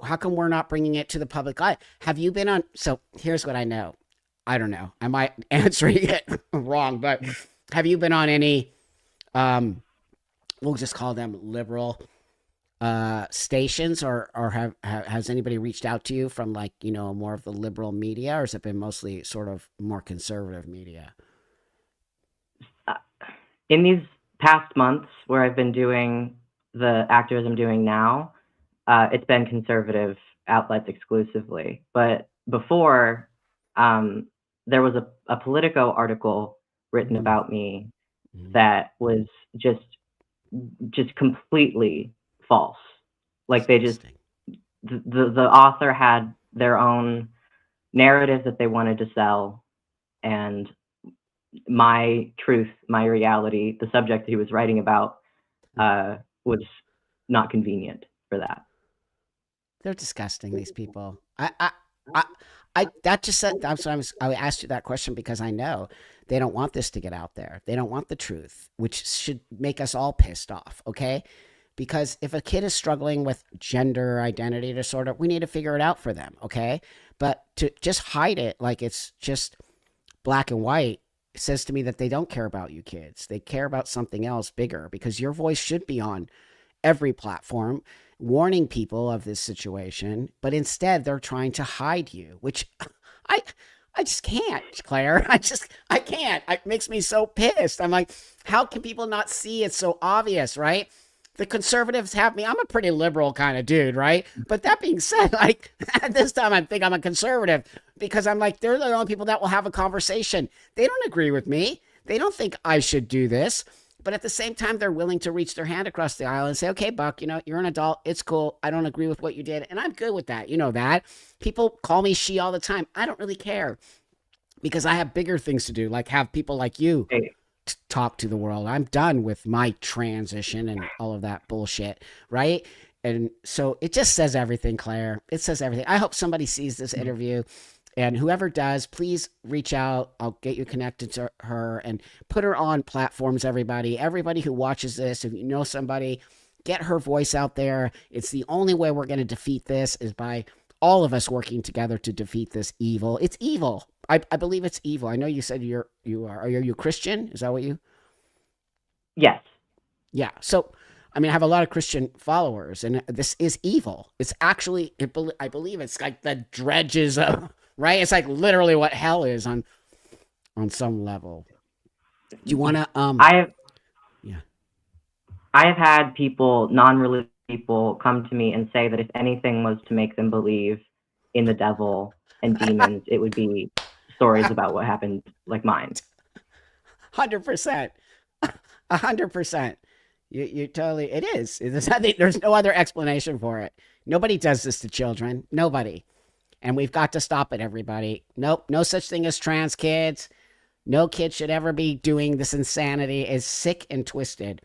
[SPEAKER 1] how come we're not bringing it to the public eye? Have you been on? So here's what I know. I don't know. I might answering it wrong, but have you been on any? We'll just call them liberal stations, or has anybody reached out to you from like more of the liberal media, or has it been mostly sort of more conservative media?
[SPEAKER 2] In these past months where I've been doing the activism I'm doing now, it's been conservative outlets exclusively. But before, there was a Politico article written
[SPEAKER 1] Mm,
[SPEAKER 2] about me
[SPEAKER 1] mm,
[SPEAKER 2] that was just completely false. Like they just
[SPEAKER 1] disgusting.
[SPEAKER 2] the author had their own narrative that they wanted to sell, and my truth, my reality, the subject he was writing about, was not convenient for that.
[SPEAKER 1] They're disgusting. These people. I, that just said. That's why I asked you that question, because I know they don't want this to get out there. They don't want the truth, which should make us all pissed off. Okay, because if a kid is struggling with gender identity disorder, we need to figure it out for them. Okay, but to just hide it like it's just black and white says to me that they don't care about you kids. They care about something else bigger, because your voice should be on every platform warning people of this situation, but instead they're trying to hide you, which I I just can't, Claire. I can't. It makes me so pissed. I'm like, how can people not see it's so obvious, right? The conservatives have me. I'm a pretty liberal kind of dude, right? But that being said, like at this time I think I'm a conservative, because I'm like, they're the only people that will have a conversation. They don't agree with me. They don't think I should do this. But at the same time, they're willing to reach their hand across the aisle and say, okay, Buck, you're an adult. It's cool. I don't agree with what you did. And I'm good with that. You know that. People call me she all the time. I don't really care, because I have bigger things to do, like have people like you
[SPEAKER 2] Hey,
[SPEAKER 1] talk to the world. I'm done with my transition and all of that bullshit, right? And so it just says everything, Claire. It says everything. I hope somebody sees this interview, and whoever does, please reach out. I'll get you connected to her and put her on platforms. Everybody who watches this, if you know somebody, get her voice out there. It's the only way we're going to defeat this, is by all of us working together to defeat this evil. It's evil. I believe it's evil. I know you said you are. Are you Christian? Is that what you?
[SPEAKER 2] yes.
[SPEAKER 1] Yeah. So, I mean, I have a lot of Christian followers, and this is evil. It's actually, I believe it's like the dredges of right? It's like literally what hell is on some level. Do you want to
[SPEAKER 2] I've
[SPEAKER 1] yeah.
[SPEAKER 2] I've had people, non-religious people, come to me and say that if anything was to make them believe in the devil and demons, it would be stories about what happened, like mine.
[SPEAKER 1] 100%. 100%. You totally, it is. There's no other explanation for it. Nobody does this to children. Nobody. And we've got to stop it, everybody. Nope. No such thing as trans kids. No kid should ever be doing this insanity. It's sick and twisted.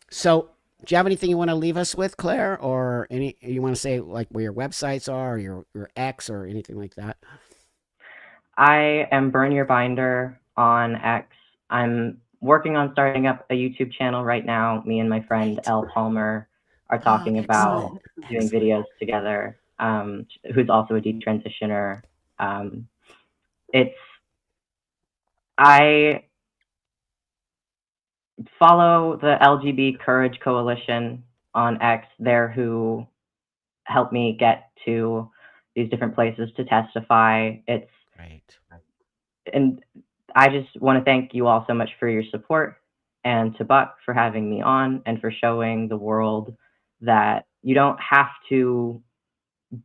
[SPEAKER 1] So, do you have anything you want to leave us with, Claire, or any you want to say like where your websites are, or your ex, or anything like that?
[SPEAKER 2] I am Burn Your Binder on X. I'm working on starting up a YouTube channel right now. Me and my friend
[SPEAKER 1] Great.
[SPEAKER 2] Elle Palmer are
[SPEAKER 1] Oh,
[SPEAKER 2] talking about
[SPEAKER 1] excellent.
[SPEAKER 2] doing
[SPEAKER 1] Excellent.
[SPEAKER 2] videos together, who's also a detransitioner. Um, it's I follow the LGB Courage Coalition on X. They're who helped me get to these different places to testify.
[SPEAKER 1] Great.
[SPEAKER 2] And I just want to thank you all so much for your support, and to Buck for having me on and for showing the world that you don't have to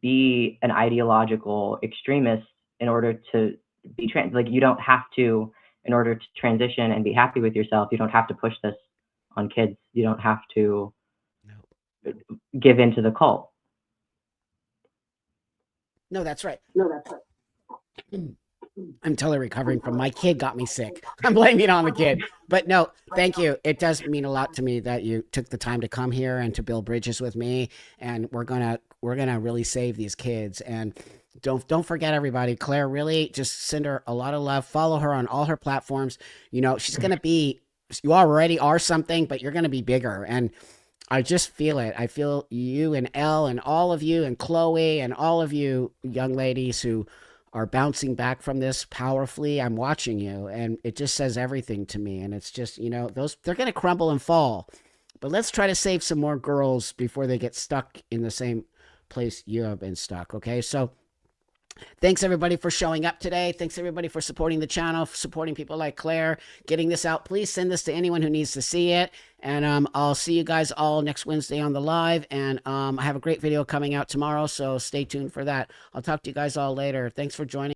[SPEAKER 2] be an ideological extremist in order to be trans. Like, you don't have to, in order to transition and be happy with yourself, you don't have to push this on kids. You don't have to
[SPEAKER 1] No.
[SPEAKER 2] give into the cult.
[SPEAKER 1] No, that's right. I'm totally recovering from my kid got me sick. I'm blaming it on the kid. But no, thank you. It does mean a lot to me that you took the time to come here and to build bridges with me. And we're gonna really save these kids. And don't forget, everybody. Claire, really just send her a lot of love. Follow her on all her platforms. You know, she's gonna be, you already are something, but you're gonna be bigger. And I just feel it. I feel you and Elle and all of you and Chloe and all of you young ladies who are bouncing back from this powerfully. I'm watching you, and it just says everything to me. And it's just, those, they're going to crumble and fall. But let's try to save some more girls before they get stuck in the same place you have been stuck. Okay. So thanks everybody for showing up today. Thanks everybody for supporting the channel, for supporting people like Claire, getting this out. Please send this to anyone who needs to see it. And I'll see you guys all next Wednesday on the live. And I have a great video coming out tomorrow, so stay tuned for that. I'll talk to you guys all later. Thanks for joining.